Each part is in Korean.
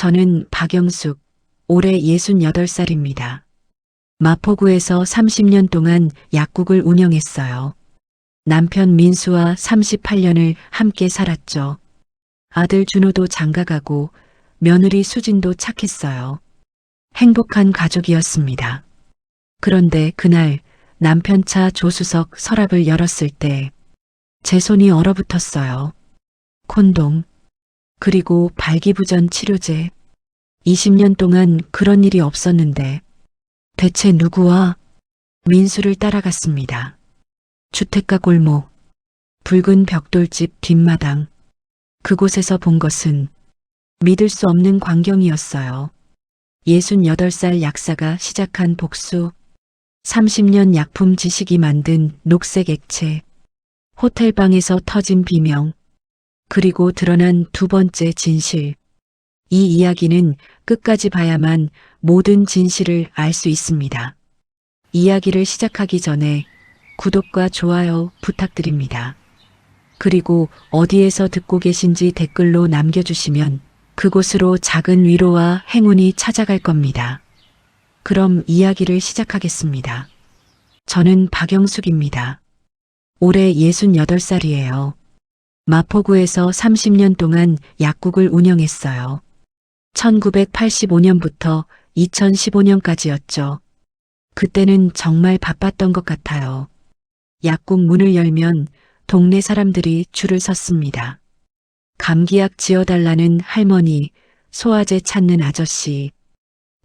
저는 박영숙, 올해 68살입니다. 마포구에서 30년 동안 약국을 운영했어요. 남편 민수와 38년을 함께 살았죠. 아들 준호도 장가가고 며느리 수진도 착했어요. 행복한 가족이었습니다. 그런데 그날 남편 차 조수석 서랍을 열었을 때 제 손이 얼어붙었어요. 콘돔, 그리고 발기부전 치료제. 20년 동안 그런 일이 없었는데 대체 누구와? 민수를 따라갔습니다. 주택가 골목, 붉은 벽돌집 뒷마당. 그곳에서 본 것은 믿을 수 없는 광경이었어요. 68살 약사가 시작한 복수, 30년 약품 지식이 만든 녹색 액체, 호텔방에서 터진 비명, 그리고 드러난 두 번째 진실. 이 이야기는 끝까지 봐야만 모든 진실을 알 수 있습니다. 이야기를 시작하기 전에 구독과 좋아요 부탁드립니다. 그리고 어디에서 듣고 계신지 댓글로 남겨주시면 그곳으로 작은 위로와 행운이 찾아갈 겁니다. 그럼 이야기를 시작하겠습니다. 저는 박영숙입니다. 올해 68살이에요. 마포구에서 30년 동안 약국을 운영했어요. 1985년부터 2015년까지였죠. 그때는 정말 바빴던 것 같아요. 약국 문을 열면 동네 사람들이 줄을 섰습니다. 감기약 지어달라는 할머니, 소화제 찾는 아저씨,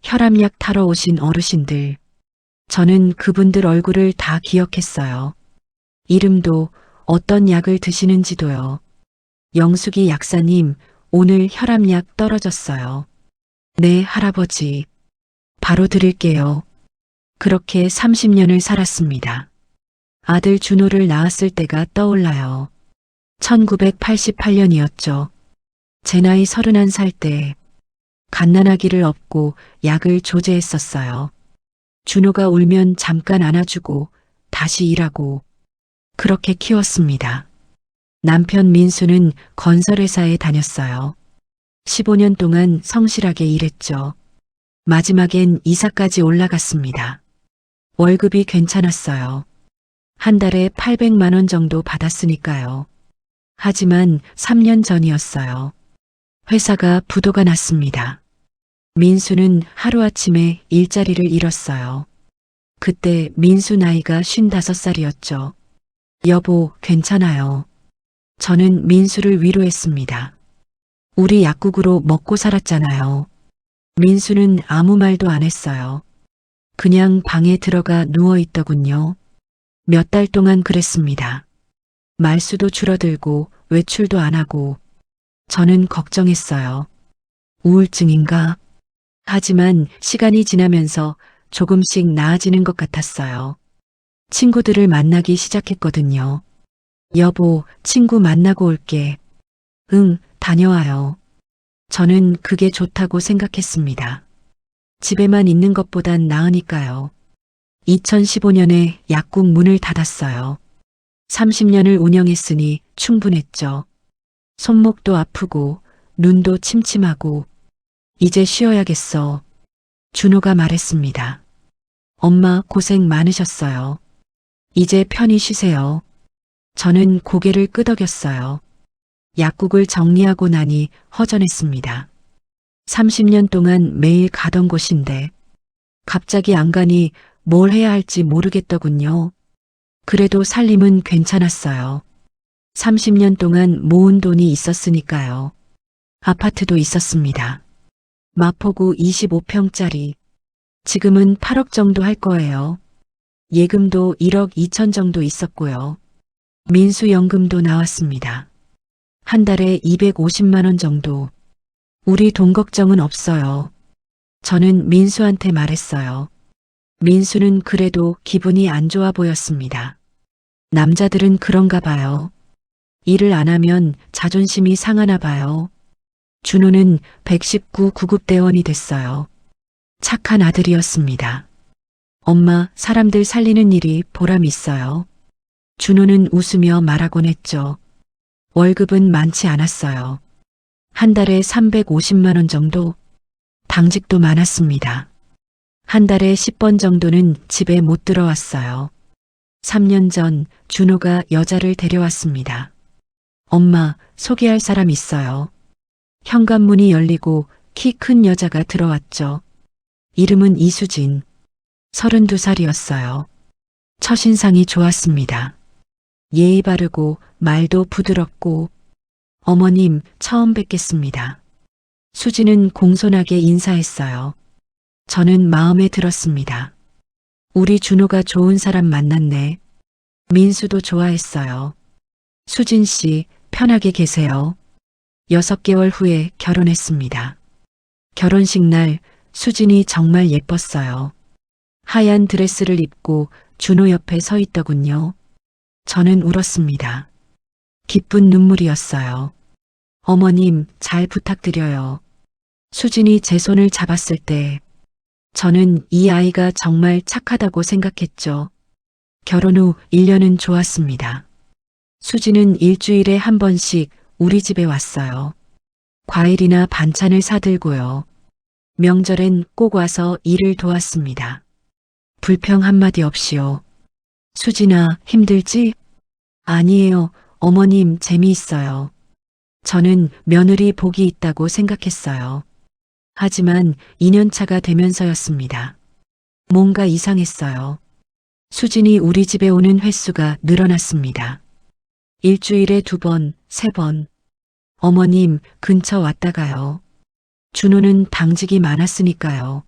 혈압약 타러 오신 어르신들. 저는 그분들 얼굴을 다 기억했어요. 이름도 어떤 약을 드시는지도요. 영숙이 약사님, 오늘 혈압약 떨어졌어요. 네, 할아버지. 바로 드릴게요. 그렇게 30년을 살았습니다. 아들 준호를 낳았을 때가 떠올라요. 1988년이었죠. 제 나이 31살 때 갓난아기를 업고 약을 조제했었어요. 준호가 울면 잠깐 안아주고 다시 일하고 그렇게 키웠습니다. 남편 민수는 건설회사에 다녔어요. 15년 동안 성실하게 일했죠. 마지막엔 이사까지 올라갔습니다. 월급이 괜찮았어요. 한 달에 800만 원 정도 받았으니까요. 하지만 3년 전이었어요. 회사가 부도가 났습니다. 민수는 하루아침에 일자리를 잃었어요. 그때 민수 나이가 55살이었죠. 여보, 괜찮아요. 저는 민수를 위로했습니다. 우리 약국으로 먹고 살았잖아요. 민수는 아무 말도 안 했어요. 그냥 방에 들어가 누워 있더군요. 몇 달 동안 그랬습니다. 말수도 줄어들고 외출도 안 하고 저는 걱정했어요. 우울증인가? 하지만 시간이 지나면서 조금씩 나아지는 것 같았어요. 친구들을 만나기 시작했거든요. 여보, 친구 만나고 올게. 응, 다녀와요. 저는 그게 좋다고 생각했습니다. 집에만 있는 것보단 나으니까요. 2015년에 약국 문을 닫았어요. 30년을 운영했으니 충분했죠. 손목도 아프고 눈도 침침하고 이제 쉬어야겠어. 준호가 말했습니다. 엄마 고생 많으셨어요. 이제 편히 쉬세요. 저는 고개를 끄덕였어요. 약국을 정리하고 나니 허전했습니다. 30년 동안 매일 가던 곳인데 갑자기 안 가니 뭘 해야 할지 모르겠더군요. 그래도 살림은 괜찮았어요. 30년 동안 모은 돈이 있었으니까요. 아파트도 있었습니다. 마포구 25평짜리. 지금은 8억 정도 할 거예요. 예금도 1억 2천 정도 있었고요. 민수연금도 나왔습니다. 한 달에 250만 원 정도. 우리 돈 걱정은 없어요. 저는 민수한테 말했어요. 민수는 그래도 기분이 안 좋아 보였습니다. 남자들은 그런가 봐요. 일을 안 하면 자존심이 상하나 봐요. 준호는 119 구급대원이 됐어요. 착한 아들이었습니다. 엄마, 사람들 살리는 일이 보람 있어요. 준호는 웃으며 말하곤 했죠. 월급은 많지 않았어요. 한 달에 350만 원 정도. 당직도 많았습니다. 한 달에 10번 정도는 집에 못 들어왔어요. 3년 전 준호가 여자를 데려왔습니다. 엄마, 소개할 사람 있어요. 현관문이 열리고 키 큰 여자가 들어왔죠. 이름은 이수진. 32살이었어요. 첫인상이 좋았습니다. 예의 바르고 말도 부드럽고. 어머님, 처음 뵙겠습니다. 수진은 공손하게 인사했어요. 저는 마음에 들었습니다. 우리 준호가 좋은 사람 만났네. 민수도 좋아했어요. 수진 씨, 편하게 계세요. 6개월 후에 결혼했습니다. 결혼식 날 수진이 정말 예뻤어요. 하얀 드레스를 입고 준호 옆에 서 있더군요. 저는 울었습니다. 기쁜 눈물이었어요. 어머님, 잘 부탁드려요. 수진이 제 손을 잡았을 때 저는 이 아이가 정말 착하다고 생각했죠. 결혼 후 1년은 좋았습니다. 수진은 일주일에 한 번씩 우리 집에 왔어요. 과일이나 반찬을 사들고요. 명절엔 꼭 와서 일을 도왔습니다. 불평 한마디 없이요. 수진아, 힘들지? 아니에요. 어머님, 재미있어요. 저는 며느리 복이 있다고 생각했어요. 하지만 2년차가 되면서였습니다. 뭔가 이상했어요. 수진이 우리 집에 오는 횟수가 늘어났습니다. 일주일에 2번, 3번. 어머님, 근처 왔다 가요. 준호는 당직이 많았으니까요.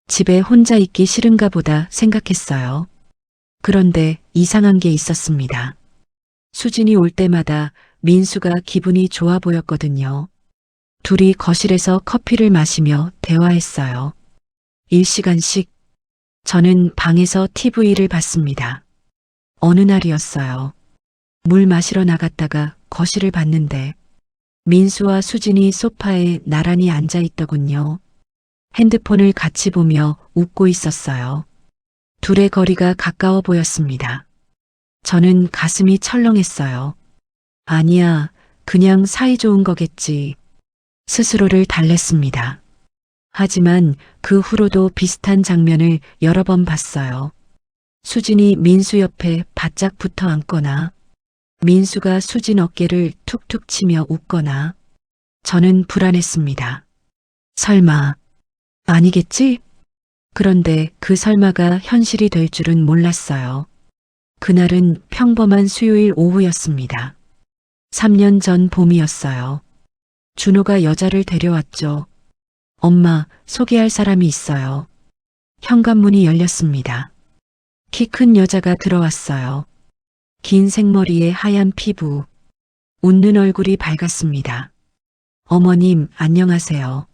집에 혼자 있기 싫은가 보다 생각했어요. 그런데 이상한 게 있었습니다. 수진이 올 때마다 민수가 기분이 좋아 보였거든요. 둘이 거실에서 커피를 마시며 대화했어요. 1시간씩. 저는 방에서 TV를 봤습니다. 어느 날이었어요. 물 마시러 나갔다가 거실을 봤는데 민수와 수진이 소파에 나란히 앉아 있더군요. 핸드폰을 같이 보며 웃고 있었어요. 둘의 거리가 가까워 보였습니다. 저는 가슴이 철렁했어요. 아니야, 그냥 사이 좋은 거겠지. 스스로를 달랬습니다. 하지만 그 후로도 비슷한 장면을 여러 번 봤어요. 수진이 민수 옆에 바짝 붙어 앉거나 민수가 수진 어깨를 툭툭 치며 웃거나 저는 불안했습니다. 설마 아니겠지? 그런데 그 설마가 현실이 될 줄은 몰랐어요. 그날은 평범한 수요일 오후였습니다. 3년 전 봄이었어요. 준호가 여자를 데려왔죠. 엄마, 소개할 사람이 있어요. 현관문이 열렸습니다. 키 큰 여자가 들어왔어요. 긴 생머리에 하얀 피부, 웃는 얼굴이 밝았습니다. 어머님, 안녕하세요.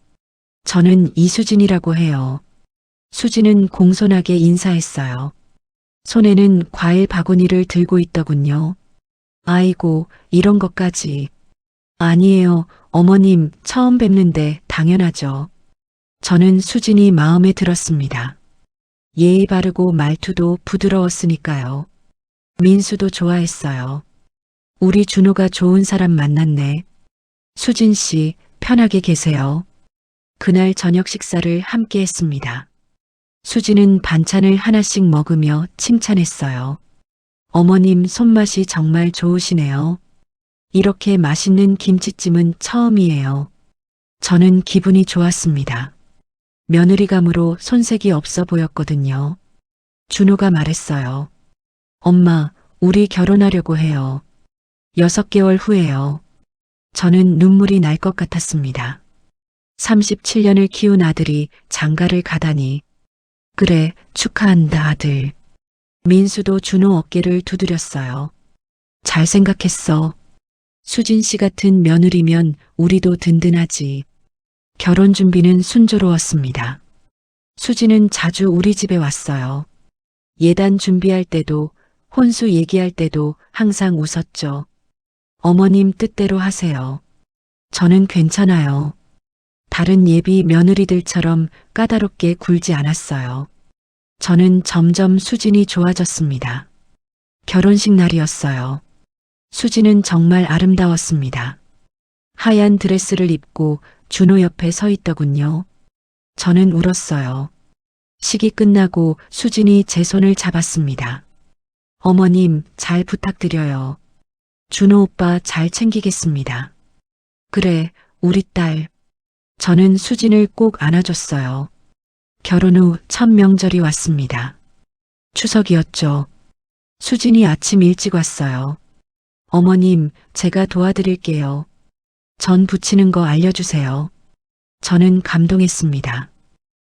저는 이수진이라고 해요. 수진은 공손하게 인사했어요. 손에는 과일 바구니를 들고 있더군요. 아이고, 이런 것까지. 아니에요, 어머님, 처음 뵙는데 당연하죠. 저는 수진이 마음에 들었습니다. 예의 바르고 말투도 부드러웠으니까요. 민수도 좋아했어요. 우리 준호가 좋은 사람 만났네. 수진 씨, 편하게 계세요. 그날 저녁 식사를 함께 했습니다. 수진은 반찬을 하나씩 먹으며 칭찬했어요. 어머님 손맛이 정말 좋으시네요. 이렇게 맛있는 김치찜은 처음이에요. 저는 기분이 좋았습니다. 며느리감으로 손색이 없어 보였거든요. 준호가 말했어요. 엄마, 우리 결혼하려고 해요. 6개월 후에요. 저는 눈물이 날 것 같았습니다. 37년을 키운 아들이 장가를 가다니. 그래, 축하한다, 아들. 민수도 준호 어깨를 두드렸어요. 잘 생각했어. 수진 씨 같은 며느리면 우리도 든든하지. 결혼 준비는 순조로웠습니다. 수진은 자주 우리 집에 왔어요. 예단 준비할 때도, 혼수 얘기할 때도 항상 웃었죠. 어머님 뜻대로 하세요. 저는 괜찮아요. 다른 예비 며느리들처럼 까다롭게 굴지 않았어요. 저는 점점 수진이 좋아졌습니다. 결혼식 날이었어요. 수진은 정말 아름다웠습니다. 하얀 드레스를 입고 준호 옆에 서 있더군요. 저는 울었어요. 식이 끝나고 수진이 제 손을 잡았습니다. 어머님, 잘 부탁드려요. 준호 오빠 잘 챙기겠습니다. 그래, 우리 딸. 저는 수진을 꼭 안아줬어요. 결혼 후 첫 명절이 왔습니다. 추석이었죠. 수진이 아침 일찍 왔어요. 어머님, 제가 도와드릴게요. 전 부치는 거 알려주세요. 저는 감동했습니다.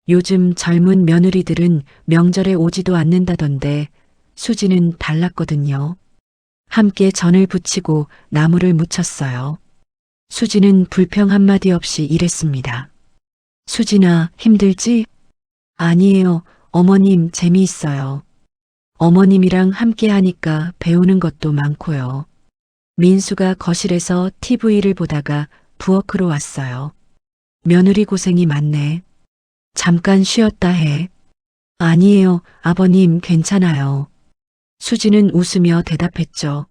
요즘 젊은 며느리들은 명절에 오지도 않는다던데 수지는 달랐거든요. 함께 전을 부치고 나무를 묻혔어요. 수지는 불평 한마디 없이 일했습니다. 수진아, 힘들지? 아니에요. 어머님, 재미있어요. 어머님이랑 함께 하니까 배우는 것도 많고요. 민수가 거실에서 TV를 보다가 부엌으로 왔어요. 며느리 고생이 많네. 잠깐 쉬었다 해. 아니에요, 아버님, 괜찮아요. 수지는 웃으며 대답했죠.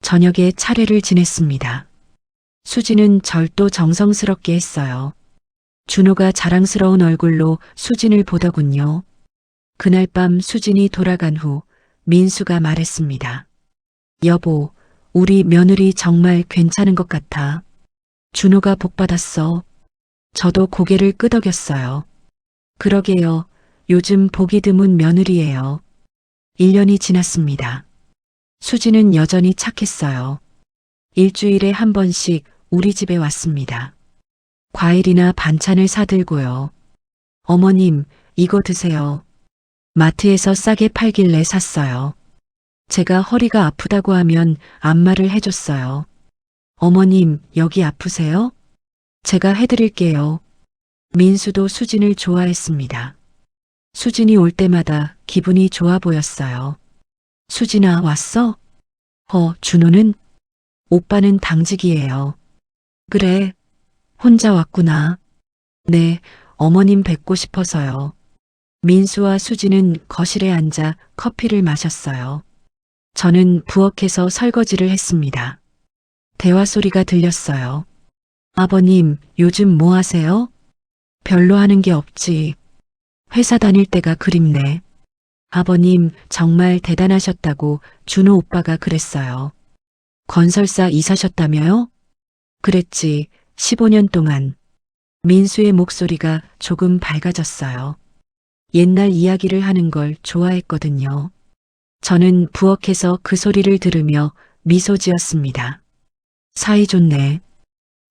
저녁에 차례를 지냈습니다. 수지는 절도 정성스럽게 했어요. 준호가 자랑스러운 얼굴로 수진을 보더군요. 그날 밤 수진이 돌아간 후 민수가 말했습니다. 여보, 우리 며느리 정말 괜찮은 것 같아. 준호가 복받았어. 저도 고개를 끄덕였어요. 그러게요. 요즘 보기 드문 며느리예요. 1년이 지났습니다. 수지는 여전히 착했어요. 일주일에 한 번씩 우리 집에 왔습니다. 과일이나 반찬을 사들고요. 어머님, 이거 드세요. 마트에서 싸게 팔길래 샀어요. 제가 허리가 아프다고 하면 안마를 해줬어요. 어머님, 여기 아프세요? 제가 해드릴게요. 민수도 수진을 좋아했습니다. 수진이 올 때마다 기분이 좋아 보였어요. 수진아, 왔어? 준호는? 오빠는 당직이에요. 그래, 혼자 왔구나. 네, 어머님 뵙고 싶어서요. 민수와 수진은 거실에 앉아 커피를 마셨어요. 저는 부엌에서 설거지를 했습니다. 대화 소리가 들렸어요. 아버님, 요즘 뭐 하세요? 별로 하는 게 없지. 회사 다닐 때가 그립네. 아버님, 정말 대단하셨다고 준호 오빠가 그랬어요. 건설사 이사셨다며요? 그랬지, 15년 동안. 민수의 목소리가 조금 밝아졌어요. 옛날 이야기를 하는 걸 좋아했거든요. 저는 부엌에서 그 소리를 들으며 미소 지었습니다. 사이 좋네.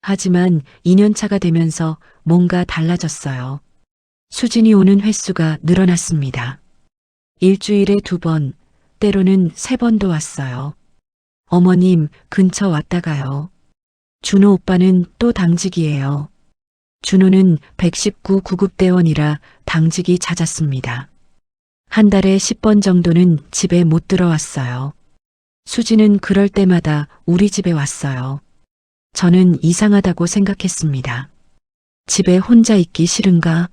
하지만 2년차가 되면서 뭔가 달라졌어요. 수진이 오는 횟수가 늘어났습니다. 일주일에 2번, 때로는 3번도 왔어요. 어머님, 근처 왔다 가요. 준호 오빠는 또 당직이에요. 준호는 119 구급대원이라 당직이 잦았습니다. 한 달에 10번 정도는 집에 못 들어왔어요. 수지는 그럴 때마다 우리 집에 왔어요. 저는 이상하다고 생각했습니다. 집에 혼자 있기 싫은가?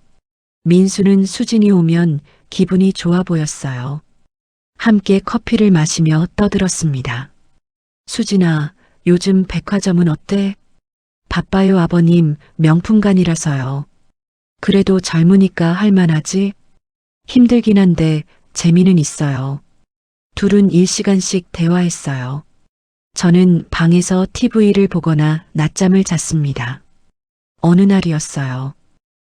민수는 수진이 오면 기분이 좋아 보였어요. 함께 커피를 마시며 떠들었습니다. 수진아, 요즘 백화점은 어때? 바빠요, 아버님. 명품관이라서요. 그래도 젊으니까 할만하지? 힘들긴 한데 재미는 있어요. 둘은 1시간씩 대화했어요. 저는 방에서 TV를 보거나 낮잠을 잤습니다. 어느 날이었어요.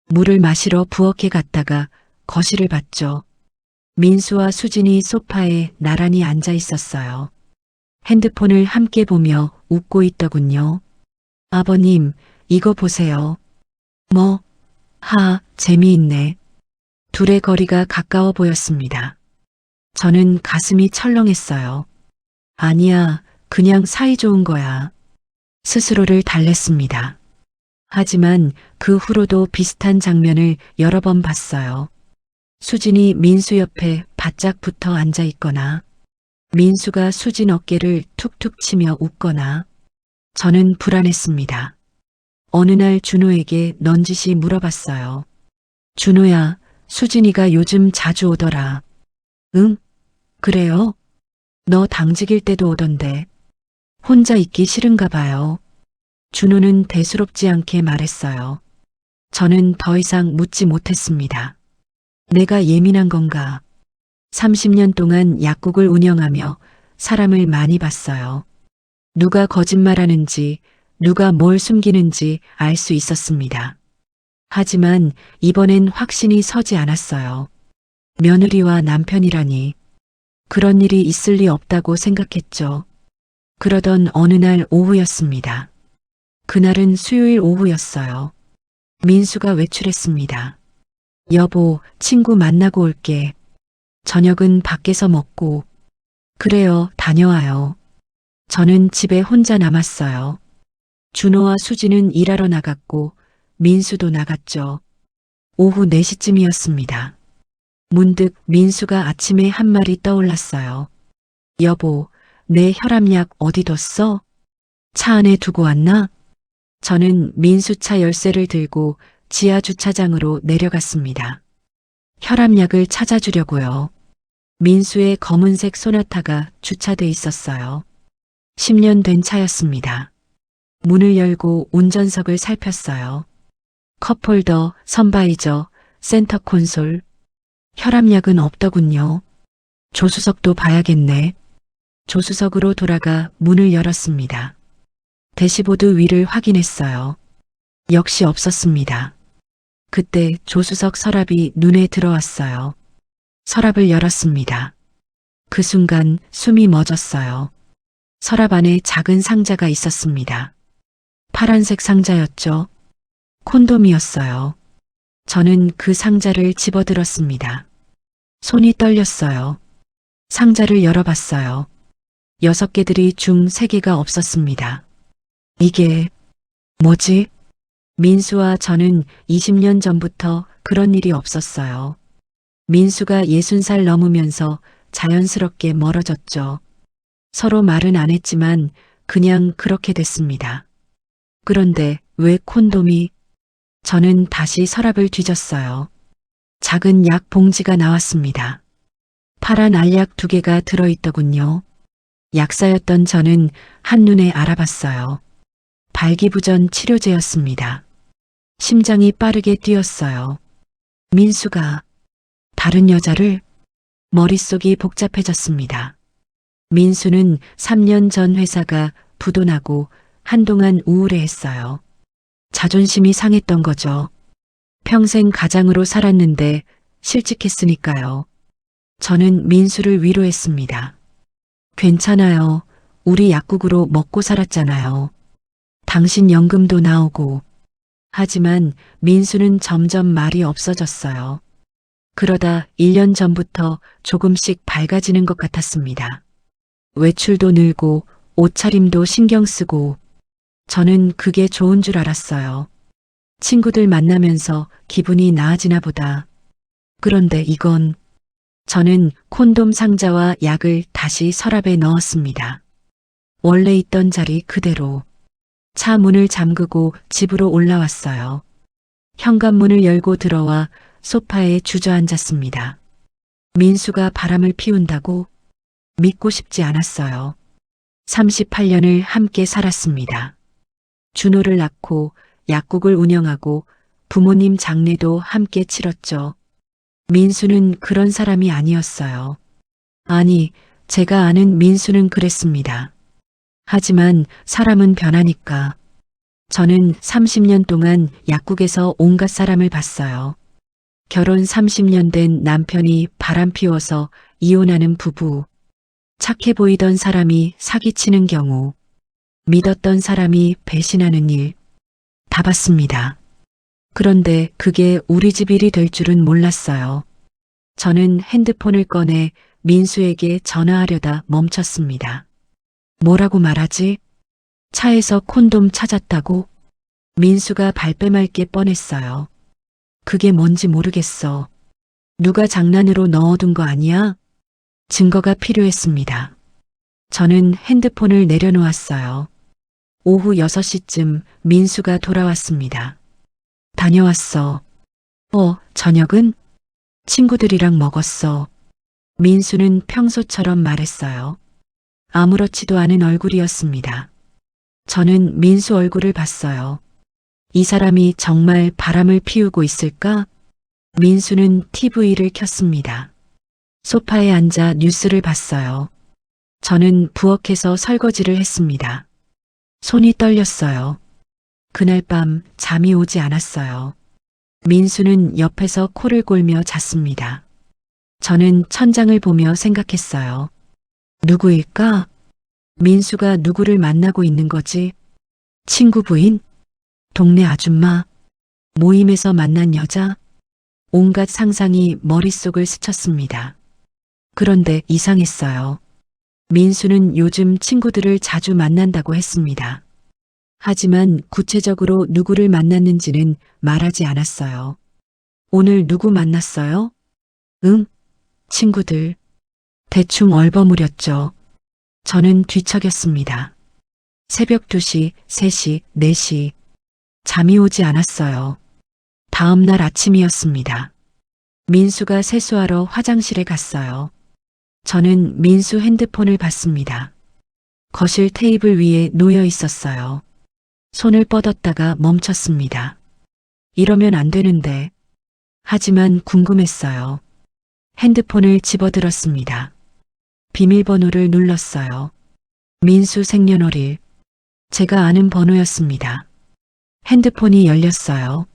물을 마시러 부엌에 갔다가 거실을 봤죠. 민수와 수진이 소파에 나란히 앉아 있었어요. 핸드폰을 함께 보며 웃고 있더군요. 아버님, 이거 보세요. 뭐? 재미있네. 둘의 거리가 가까워 보였습니다. 저는 가슴이 철렁했어요. 아니야, 그냥 사이좋은 거야. 스스로를 달랬습니다. 하지만 그 후로도 비슷한 장면을 여러 번 봤어요. 수진이 민수 옆에 바짝 붙어 앉아 있거나, 민수가 수진 어깨를 툭툭 치며 웃거나, 저는 불안했습니다. 어느 날 준호에게 넌지시 물어봤어요. 준호야, 수진이가 요즘 자주 오더라. 응? 그래요? 너 당직일 때도 오던데. 혼자 있기 싫은가 봐요. 준호는 대수롭지 않게 말했어요. 저는 더 이상 묻지 못했습니다. 내가 예민한 건가? 30년 동안 약국을 운영하며 사람을 많이 봤어요. 누가 거짓말하는지, 누가 뭘 숨기는지 알 수 있었습니다. 하지만 이번엔 확신이 서지 않았어요. 며느리와 남편이라니. 그런 일이 있을 리 없다고 생각했죠. 그러던 어느 날 오후였습니다. 그날은 수요일 오후였어요. 민수가 외출했습니다. 여보, 친구 만나고 올게. 저녁은 밖에서 먹고. 그래요, 다녀와요. 저는 집에 혼자 남았어요. 준호와 수지는 일하러 나갔고 민수도 나갔죠. 오후 4시쯤이었습니다. 문득 민수가 아침에 한 말이 떠올랐어요. 여보, 내 혈압약 어디 뒀어? 차 안에 두고 왔나? 저는 민수차 열쇠를 들고 지하 주차장으로 내려갔습니다. 혈압약을 찾아주려고요. 민수의 검은색 소나타가 주차돼 있었어요. 10년 된 차였습니다. 문을 열고 운전석을 살폈어요. 컵홀더, 선바이저, 센터 콘솔. 혈압약은 없더군요. 조수석도 봐야겠네. 조수석으로 돌아가 문을 열었습니다. 대시보드 위를 확인했어요. 역시 없었습니다. 그때 조수석 서랍이 눈에 들어왔어요. 서랍을 열었습니다. 그 순간 숨이 멎었어요. 서랍 안에 작은 상자가 있었습니다. 파란색 상자였죠. 콘돔이었어요. 저는 그 상자를 집어들었습니다. 손이 떨렸어요. 상자를 열어봤어요. 6개들이 중 3개가 없었습니다. 이게 뭐지? 민수와 저는 20년 전부터 그런 일이 없었어요. 민수가 60살 넘으면서 자연스럽게 멀어졌죠. 서로 말은 안 했지만 그냥 그렇게 됐습니다. 그런데 왜 콘돔이? 저는 다시 서랍을 뒤졌어요. 작은 약 봉지가 나왔습니다. 파란 알약 2개가 들어있더군요. 약사였던 저는 한눈에 알아봤어요. 발기부전 치료제였습니다. 심장이 빠르게 뛰었어요. 민수가 다른 여자를? 머릿속이 복잡해졌습니다. 민수는 3년 전 회사가 부도나고 한동안 우울해했어요. 자존심이 상했던 거죠. 평생 가장으로 살았는데 실직했으니까요. 저는 민수를 위로했습니다. 괜찮아요. 우리 약국으로 먹고 살았잖아요. 당신 연금도 나오고. 하지만 민수는 점점 말이 없어졌어요. 그러다 1년 전부터 조금씩 밝아지는 것 같았습니다. 외출도 늘고 옷차림도 신경 쓰고. 저는 그게 좋은 줄 알았어요. 친구들 만나면서 기분이 나아지나 보다. 그런데 이건, 저는 콘돔 상자와 약을 다시 서랍에 넣었습니다. 원래 있던 자리 그대로. 차 문을 잠그고 집으로 올라왔어요. 현관문을 열고 들어와 소파에 주저앉았습니다. 민수가 바람을 피운다고? 믿고 싶지 않았어요. 38년을 함께 살았습니다. 준호를 낳고 약국을 운영하고 부모님 장례도 함께 치렀죠. 민수는 그런 사람이 아니었어요. 아니, 제가 아는 민수는 그랬습니다. 하지만 사람은 변하니까. 저는 30년 동안 약국에서 온갖 사람을 봤어요. 결혼 30년 된 남편이 바람 피워서 이혼하는 부부. 착해 보이던 사람이 사기치는 경우. 믿었던 사람이 배신하는 일. 다 봤습니다. 그런데 그게 우리 집 일이 될 줄은 몰랐어요. 저는 핸드폰을 꺼내 민수에게 전화하려다 멈췄습니다. 뭐라고 말하지? 차에서 콘돔 찾았다고? 민수가 발뺌할 게 뻔했어요. 그게 뭔지 모르겠어. 누가 장난으로 넣어둔 거 아니야? 증거가 필요했습니다. 저는 핸드폰을 내려놓았어요. 오후 6시쯤 민수가 돌아왔습니다. 다녀왔어. 저녁은? 친구들이랑 먹었어. 민수는 평소처럼 말했어요. 아무렇지도 않은 얼굴이었습니다. 저는 민수 얼굴을 봤어요. 이 사람이 정말 바람을 피우고 있을까? 민수는 TV를 켰습니다. 소파에 앉아 뉴스를 봤어요. 저는 부엌에서 설거지를 했습니다. 손이 떨렸어요. 그날 밤 잠이 오지 않았어요. 민수는 옆에서 코를 골며 잤습니다. 저는 천장을 보며 생각했어요. 누구일까? 민수가 누구를 만나고 있는 거지? 친구 부인? 동네 아줌마? 모임에서 만난 여자? 온갖 상상이 머릿속을 스쳤습니다. 그런데 이상했어요. 민수는 요즘 친구들을 자주 만난다고 했습니다. 하지만 구체적으로 누구를 만났는지는 말하지 않았어요. 오늘 누구 만났어요? 응? 친구들. 대충 얼버무렸죠. 저는 뒤척였습니다. 새벽 2시, 3시, 4시. 잠이 오지 않았어요. 다음 날 아침이었습니다. 민수가 세수하러 화장실에 갔어요. 저는 민수 핸드폰을 봤습니다. 거실 테이블 위에 놓여 있었어요. 손을 뻗었다가 멈췄습니다. 이러면 안 되는데. 하지만 궁금했어요. 핸드폰을 집어들었습니다. 비밀번호를 눌렀어요. 민수 생년월일. 제가 아는 번호였습니다. 핸드폰이 열렸어요.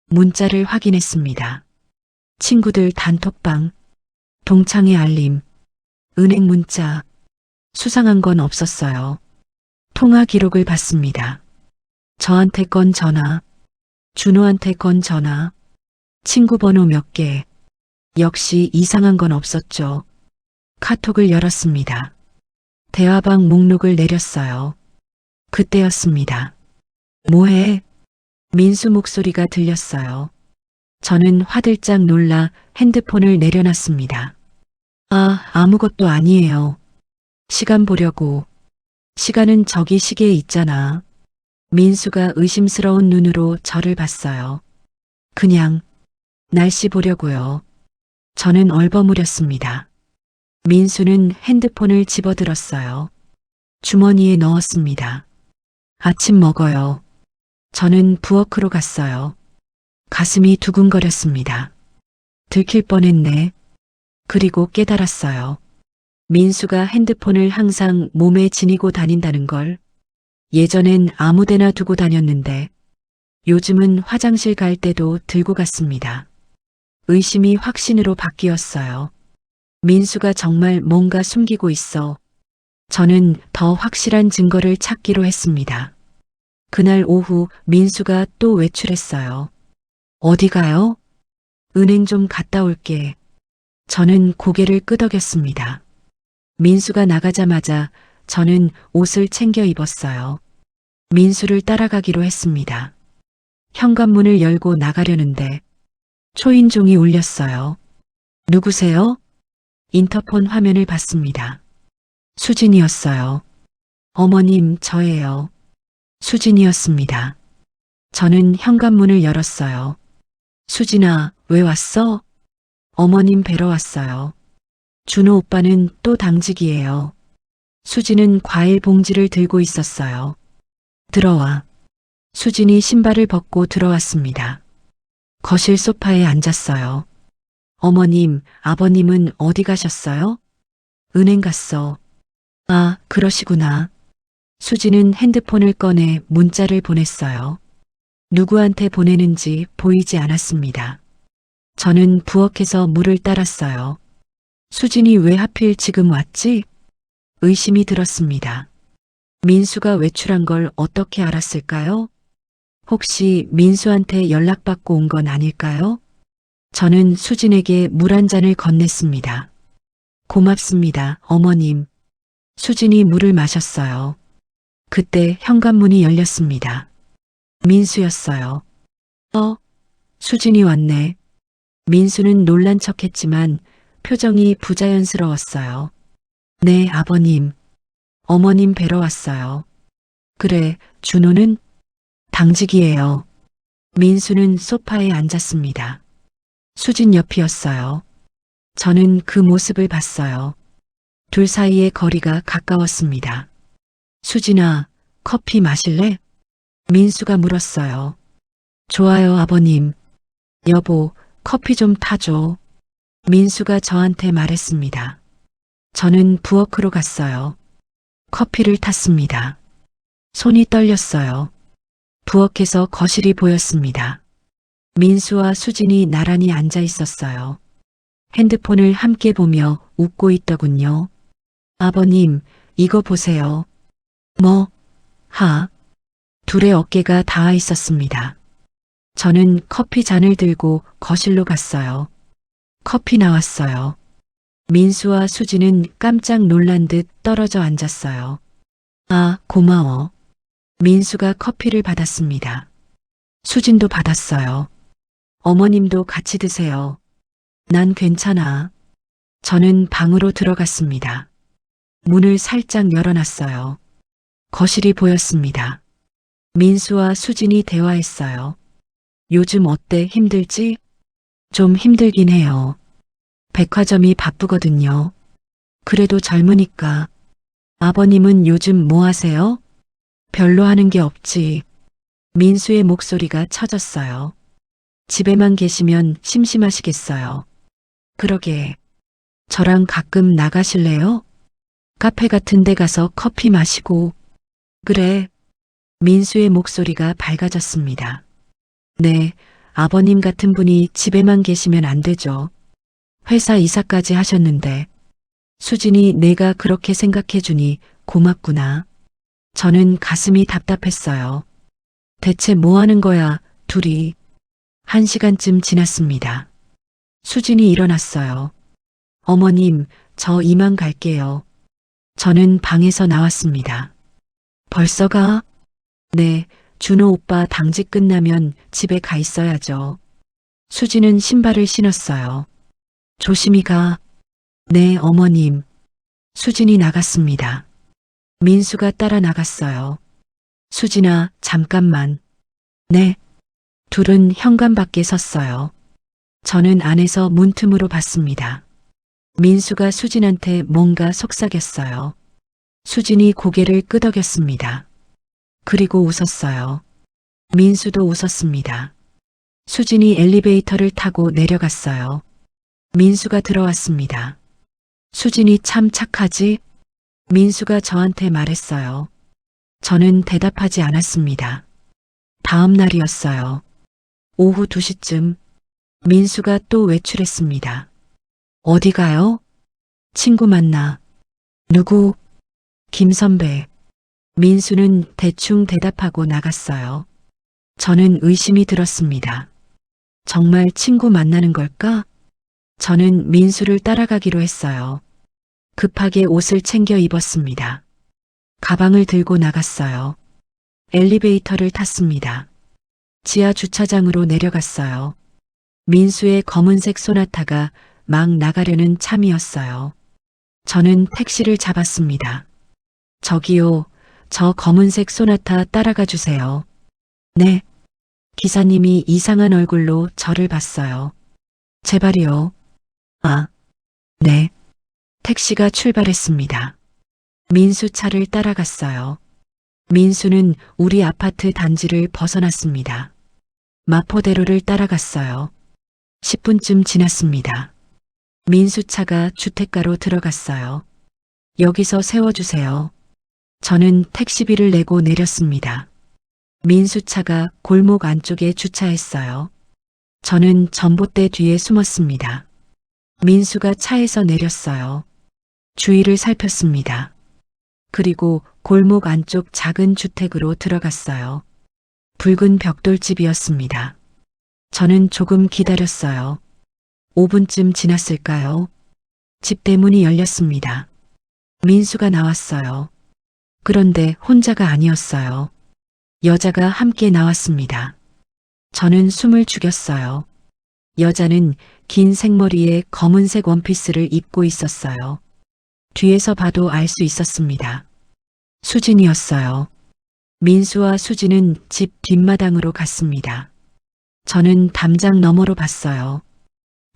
문자를 확인했습니다. 친구들 단톡방, 동창회 알림, 은행 문자, 수상한 건 없었어요. 통화 기록을 봤습니다. 저한테 건 전화, 준호한테 건 전화, 친구 번호 몇 개, 역시 이상한 건 없었죠. 카톡을 열었습니다. 대화방 목록을 내렸어요. 그때였습니다. 뭐해? 민수 목소리가 들렸어요. 저는 화들짝 놀라 핸드폰을 내려놨습니다. 아무것도 아니에요. 시간 보려고. 시간은 저기 시계에 있잖아. 민수가 의심스러운 눈으로 저를 봤어요. 그냥 날씨 보려고요. 저는 얼버무렸습니다. 민수는 핸드폰을 집어들었어요. 주머니에 넣었습니다. 아침 먹어요. 저는 부엌으로 갔어요. 가슴이 두근거렸습니다. 들킬 뻔했네. 그리고 깨달았어요. 민수가 핸드폰을 항상 몸에 지니고 다닌다는 걸. 예전엔 아무데나 두고 다녔는데 요즘은 화장실 갈 때도 들고 갔습니다. 의심이 확신으로 바뀌었어요. 민수가 정말 뭔가 숨기고 있어. 저는 더 확실한 증거를 찾기로 했습니다. 그날 오후 민수가 또 외출했어요. 어디 가요? 은행 좀 갔다 올게. 저는 고개를 끄덕였습니다. 민수가 나가자마자 저는 옷을 챙겨 입었어요. 민수를 따라가기로 했습니다. 현관문을 열고 나가려는데 초인종이 울렸어요. 누구세요? 인터폰 화면을 봤습니다. 수진이었어요. 어머님, 저예요. 수진이었습니다. 저는 현관문을 열었어요. 수진아, 왜 왔어? 어머님 뵈러 왔어요. 준호 오빠는 또 당직이에요. 수진은 과일 봉지를 들고 있었어요. 들어와. 수진이 신발을 벗고 들어왔습니다. 거실 소파에 앉았어요. 어머님, 아버님은 어디 가셨어요? 은행 갔어. 아, 그러시구나. 수진은 핸드폰을 꺼내 문자를 보냈어요. 누구한테 보내는지 보이지 않았습니다. 저는 부엌에서 물을 따랐어요. 수진이 왜 하필 지금 왔지? 의심이 들었습니다. 민수가 외출한 걸 어떻게 알았을까요? 혹시 민수한테 연락받고 온 건 아닐까요? 저는 수진에게 물 한 잔을 건넸습니다. 고맙습니다, 어머님. 수진이 물을 마셨어요. 그때 현관문이 열렸습니다. 민수였어요. 수진이 왔네. 민수는 놀란 척했지만 표정이 부자연스러웠어요. 네, 아버님. 어머님 뵈러 왔어요. 그래, 준호는? 당직이에요. 민수는 소파에 앉았습니다. 수진 옆이었어요. 저는 그 모습을 봤어요. 둘 사이의 거리가 가까웠습니다. 수진아, 커피 마실래? 민수가 물었어요. 좋아요, 아버님. 여보, 커피 좀 타줘. 민수가 저한테 말했습니다. 저는 부엌으로 갔어요. 커피를 탔습니다. 손이 떨렸어요. 부엌에서 거실이 보였습니다. 민수와 수진이 나란히 앉아 있었어요. 핸드폰을 함께 보며 웃고 있더군요. 아버님, 이거 보세요. 뭐? 하. 둘의 어깨가 닿아 있었습니다. 저는 커피 잔을 들고 거실로 갔어요. 커피 나왔어요. 민수와 수지는 깜짝 놀란 듯 떨어져 앉았어요. 아, 고마워. 민수가 커피를 받았습니다. 수진도 받았어요. 어머님도 같이 드세요. 난 괜찮아. 저는 방으로 들어갔습니다. 문을 살짝 열어놨어요. 거실이 보였습니다. 민수와 수진이 대화했어요. 요즘 어때? 힘들지? 좀 힘들긴 해요. 백화점이 바쁘거든요. 그래도 젊으니까. 아버님은 요즘 뭐 하세요? 별로 하는 게 없지. 민수의 목소리가 처졌어요. 집에만 계시면 심심하시겠어요. 그러게. 저랑 가끔 나가실래요? 카페 같은 데 가서 커피 마시고. 그래. 민수의 목소리가 밝아졌습니다. 네, 아버님 같은 분이 집에만 계시면 안 되죠. 회사 이사까지 하셨는데. 수진이 내가 그렇게 생각해 주니 고맙구나. 저는 가슴이 답답했어요. 대체 뭐 하는 거야, 둘이. 1시간쯤 지났습니다. 수진이 일어났어요. 어머님, 저 이만 갈게요. 저는 방에서 나왔습니다. 벌써 가? 네, 준호 오빠 당직 끝나면 집에 가 있어야죠. 수진은 신발을 신었어요. 조심히 가. 네, 어머님. 수진이 나갔습니다. 민수가 따라 나갔어요. 수진아, 잠깐만. 네. 둘은 현관 밖에 섰어요. 저는 안에서 문틈으로 봤습니다. 민수가 수진한테 뭔가 속삭였어요. 수진이 고개를 끄덕였습니다. 그리고 웃었어요. 민수도 웃었습니다. 수진이 엘리베이터를 타고 내려갔어요. 민수가 들어왔습니다. 수진이 참 착하지? 민수가 저한테 말했어요. 저는 대답하지 않았습니다. 다음 날이었어요. 오후 2시쯤 민수가 또 외출했습니다. 어디 가요? 친구 만나. 누구? 김 선배. 민수는 대충 대답하고 나갔어요. 저는 의심이 들었습니다. 정말 친구 만나는 걸까? 저는 민수를 따라가기로 했어요. 급하게 옷을 챙겨 입었습니다. 가방을 들고 나갔어요. 엘리베이터를 탔습니다. 지하 주차장으로 내려갔어요. 민수의 검은색 소나타가 막 나가려는 참이었어요. 저는 택시를 잡았습니다. 저기요, 저 검은색 소나타 따라가 주세요. 네. 기사님이 이상한 얼굴로 저를 봤어요. 제발이요. 아, 네. 택시가 출발했습니다. 민수 차를 따라갔어요. 민수는 우리 아파트 단지를 벗어났습니다. 마포대로를 따라갔어요. 10분쯤 지났습니다. 민수 차가 주택가로 들어갔어요. 여기서 세워주세요. 저는 택시비를 내고 내렸습니다. 민수 차가 골목 안쪽에 주차했어요. 저는 전봇대 뒤에 숨었습니다. 민수가 차에서 내렸어요. 주위를 살폈습니다. 그리고 골목 안쪽 작은 주택으로 들어갔어요. 붉은 벽돌집이었습니다. 저는 조금 기다렸어요. 5분쯤 지났을까요? 집 대문이 열렸습니다. 민수가 나왔어요. 그런데 혼자가 아니었어요. 여자가 함께 나왔습니다. 저는 숨을 죽였어요. 여자는 긴 생머리에 검은색 원피스를 입고 있었어요. 뒤에서 봐도 알 수 있었습니다. 수진이었어요. 민수와 수진은 집 뒷마당으로 갔습니다. 저는 담장 너머로 봤어요.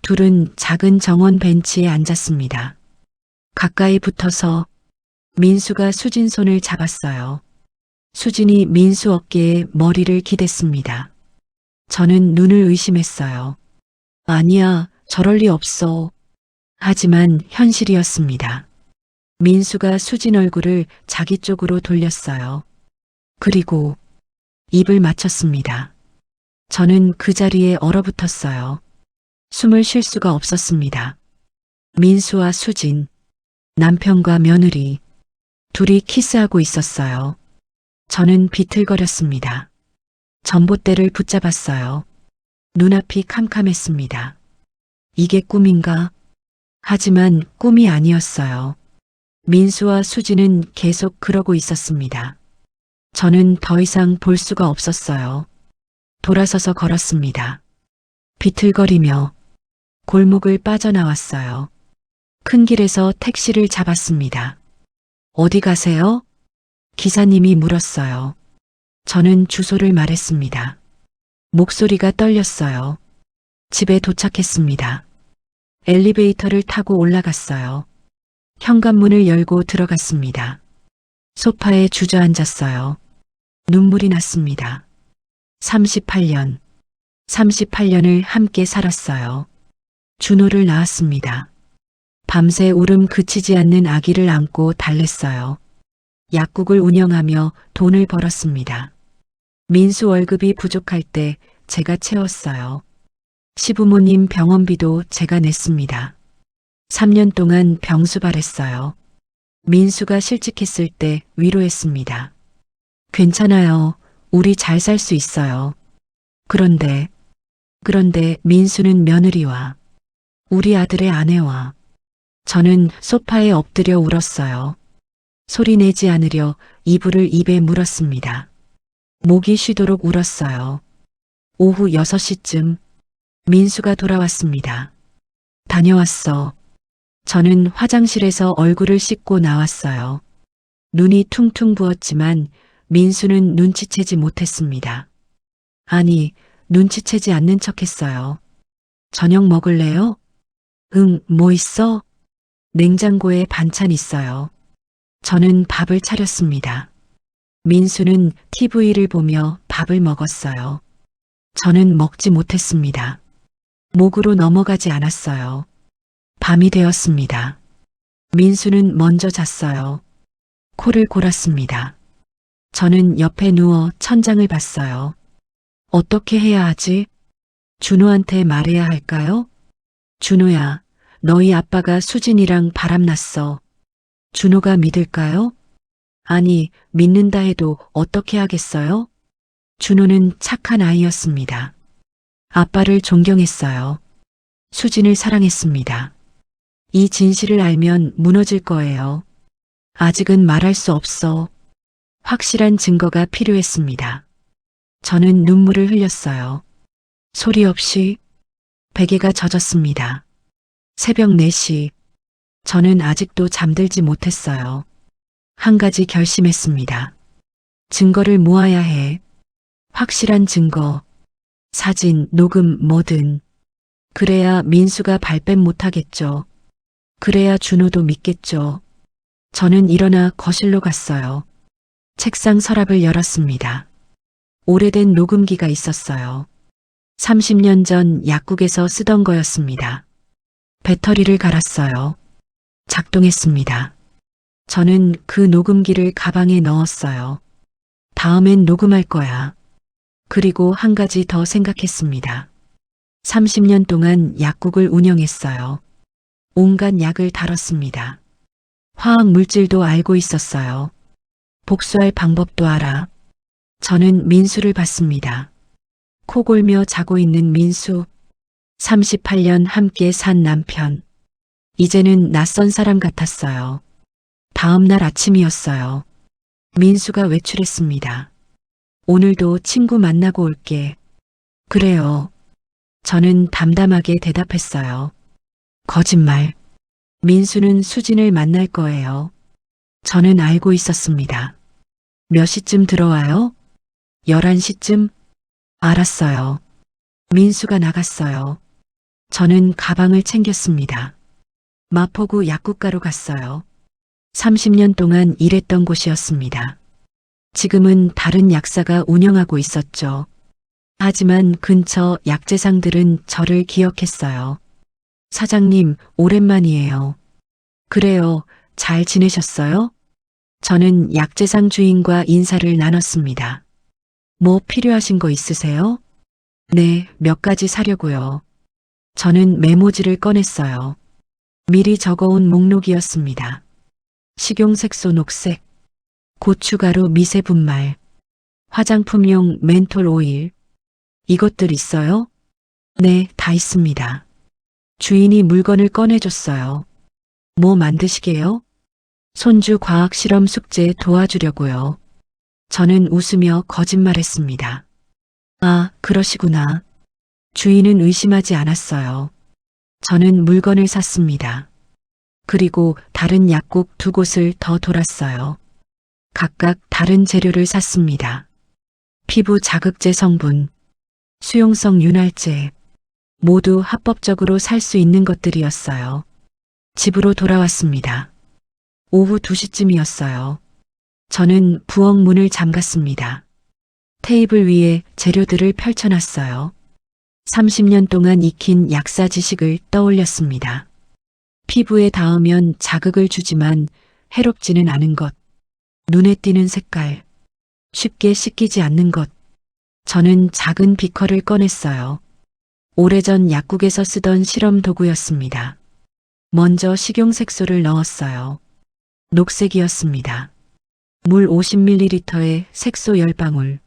둘은 작은 정원 벤치에 앉았습니다. 가까이 붙어서 민수가 수진 손을 잡았어요. 수진이 민수 어깨에 머리를 기댔습니다. 저는 눈을 의심했어요. 아니야, 저럴 리 없어. 하지만 현실이었습니다. 민수가 수진 얼굴을 자기 쪽으로 돌렸어요. 그리고 입을 맞췄습니다. 저는 그 자리에 얼어붙었어요. 숨을 쉴 수가 없었습니다. 민수와 수진, 남편과 며느리, 둘이 키스하고 있었어요. 저는 비틀거렸습니다. 전봇대를 붙잡았어요. 눈앞이 캄캄했습니다. 이게 꿈인가? 하지만 꿈이 아니었어요. 민수와 수지는 계속 그러고 있었습니다. 저는 더 이상 볼 수가 없었어요. 돌아서서 걸었습니다. 비틀거리며 골목을 빠져나왔어요. 큰 길에서 택시를 잡았습니다. 어디 가세요? 기사님이 물었어요. 저는 주소를 말했습니다. 목소리가 떨렸어요. 집에 도착했습니다. 엘리베이터를 타고 올라갔어요. 현관문을 열고 들어갔습니다. 소파에 주저앉았어요. 눈물이 났습니다. 38년을 함께 살았어요. 준호를 낳았습니다. 밤새 울음 그치지 않는 아기를 안고 달랬어요. 약국을 운영하며 돈을 벌었습니다. 민수 월급이 부족할 때 제가 채웠어요. 시부모님 병원비도 제가 냈습니다. 3년 동안 병수발했어요. 민수가 실직했을 때 위로했습니다. 괜찮아요. 우리 잘 살 수 있어요. 그런데 민수는 며느리와 우리 아들의 아내와 저는 소파에 엎드려 울었어요. 소리 내지 않으려 이불을 입에 물었습니다. 목이 쉬도록 울었어요. 오후 6시쯤 민수가 돌아왔습니다. 다녀왔어. 저는 화장실에서 얼굴을 씻고 나왔어요. 눈이 퉁퉁 부었지만 민수는 눈치채지 못했습니다. 아니, 눈치채지 않는 척했어요. 저녁 먹을래요? 응, 뭐 있어? 냉장고에 반찬 있어요. 저는 밥을 차렸습니다. 민수는 TV를 보며 밥을 먹었어요. 저는 먹지 못했습니다. 목으로 넘어가지 않았어요. 밤이 되었습니다. 민수는 먼저 잤어요. 코를 골았습니다. 저는 옆에 누워 천장을 봤어요. 어떻게 해야 하지? 준호한테 말해야 할까요? 준호야, 너희 아빠가 수진이랑 바람났어. 준호가 믿을까요? 아니, 믿는다 해도 어떻게 하겠어요? 준호는 착한 아이였습니다. 아빠를 존경했어요. 수진을 사랑했습니다. 이 진실을 알면 무너질 거예요. 아직은 말할 수 없어. 확실한 증거가 필요했습니다. 저는 눈물을 흘렸어요. 소리 없이 베개가 젖었습니다. 새벽 4시. 저는 아직도 잠들지 못했어요. 한 가지 결심했습니다. 증거를 모아야 해. 확실한 증거. 사진, 녹음, 뭐든. 그래야 민수가 발뺌 못하겠죠. 그래야 준호도 믿겠죠. 저는 일어나 거실로 갔어요. 책상 서랍을 열었습니다. 오래된 녹음기가 있었어요. 30년 전 약국에서 쓰던 거였습니다. 배터리를 갈았어요. 작동했습니다. 저는 그 녹음기를 가방에 넣었어요. 다음엔 녹음할 거야. 그리고 한 가지 더 생각했습니다. 30년 동안 약국을 운영했어요. 온갖 약을 다뤘습니다. 화학 물질도 알고 있었어요. 복수할 방법도 알아. 저는 민수를 봤습니다. 코 골며 자고 있는 민수. 38년 함께 산 남편. 이제는 낯선 사람 같았어요. 다음 날 아침이었어요. 민수가 외출했습니다. 오늘도 친구 만나고 올게. 그래요. 저는 담담하게 대답했어요. 거짓말. 민수는 수진을 만날 거예요. 저는 알고 있었습니다. 몇 시쯤 들어와요? 11시쯤? 알았어요. 민수가 나갔어요. 저는 가방을 챙겼습니다. 마포구 약국가로 갔어요. 30년 동안 일했던 곳이었습니다. 지금은 다른 약사가 운영하고 있었죠. 하지만 근처 약재상들은 저를 기억했어요. 사장님, 오랜만이에요. 그래요. 잘 지내셨어요? 저는 약재상 주인과 인사를 나눴습니다. 뭐 필요하신 거 있으세요? 네, 몇 가지 사려고요. 저는 메모지를 꺼냈어요. 미리 적어온 목록이었습니다. 식용색소 녹색, 고춧가루 미세 분말, 화장품용 멘톨 오일. 이것들 있어요? 네, 다 있습니다. 주인이 물건을 꺼내줬어요. 뭐 만드시게요? 손주 과학 실험 숙제 도와주려고요. 저는 웃으며 거짓말했습니다. 아, 그러시구나. 주인은 의심하지 않았어요. 저는 물건을 샀습니다. 그리고 다른 약국 2곳을 더 돌았어요. 각각 다른 재료를 샀습니다. 피부 자극제 성분, 수용성 윤활제, 모두 합법적으로 살 수 있는 것들이었어요. 집으로 돌아왔습니다. 오후 2시쯤이었어요. 저는 부엌 문을 잠갔습니다. 테이블 위에 재료들을 펼쳐놨어요. 30년 동안 익힌 약사 지식을 떠올렸습니다. 피부에 닿으면 자극을 주지만 해롭지는 않은 것. 눈에 띄는 색깔. 쉽게 씻기지 않는 것. 저는 작은 비커를 꺼냈어요. 오래전 약국에서 쓰던 실험 도구였습니다. 먼저 식용색소를 넣었어요. 녹색이었습니다. 물 50ml에 색소 10방울.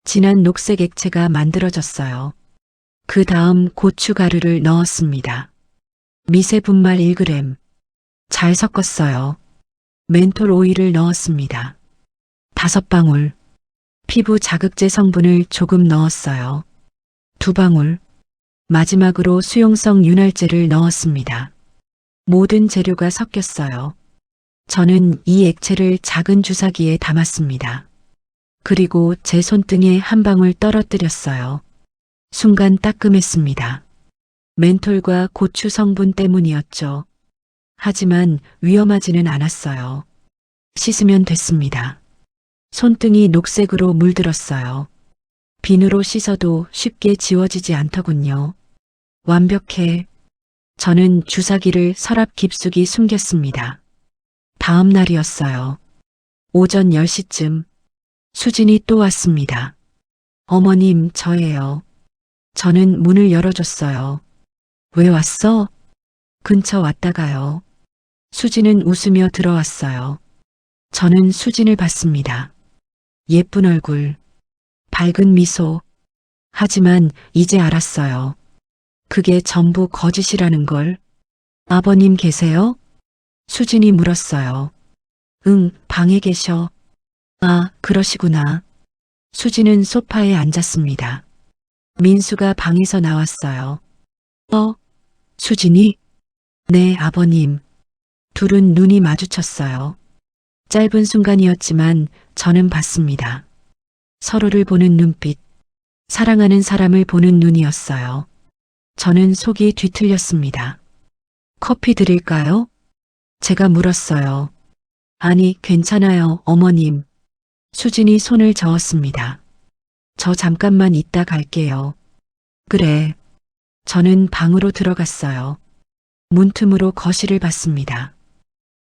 진한 녹색 액체가 만들어졌어요. 그 다음 고춧가루를 넣었습니다. 미세 분말 1g. 잘 섞었어요. 멘톨 오일을 넣었습니다. 5방울. 피부 자극제 성분을 조금 넣었어요. 2방울. 마지막으로 수용성 윤활제를 넣었습니다. 모든 재료가 섞였어요. 저는 이 액체를 작은 주사기에 담았습니다. 그리고 제 손등에 한 방울 떨어뜨렸어요. 순간 따끔했습니다. 멘톨과 고추 성분 때문이었죠. 하지만 위험하지는 않았어요. 씻으면 됐습니다. 손등이 녹색으로 물들었어요. 비누로 씻어도 쉽게 지워지지 않더군요. 완벽해. 저는 주사기를 서랍 깊숙이 숨겼습니다. 다음 날이었어요. 오전 10시쯤 수진이 또 왔습니다. 어머님, 저예요. 저는 문을 열어줬어요. 왜 왔어? 근처 왔다가요. 수진은 웃으며 들어왔어요. 저는 수진을 봤습니다. 예쁜 얼굴, 밝은 미소. 하지만 이제 알았어요. 그게 전부 거짓이라는 걸. 아버님 계세요? 수진이 물었어요. 응, 방에 계셔. 아, 그러시구나. 수진은 소파에 앉았습니다. 민수가 방에서 나왔어요. 수진이? 네, 아버님. 둘은 눈이 마주쳤어요. 짧은 순간이었지만 저는 봤습니다. 서로를 보는 눈빛, 사랑하는 사람을 보는 눈이었어요. 저는 속이 뒤틀렸습니다. 커피 드릴까요? 제가 물었어요. 아니, 괜찮아요, 어머님. 수진이 손을 저었습니다. 저 잠깐만 있다 갈게요. 그래. 저는 방으로 들어갔어요. 문틈으로 거실을 봤습니다.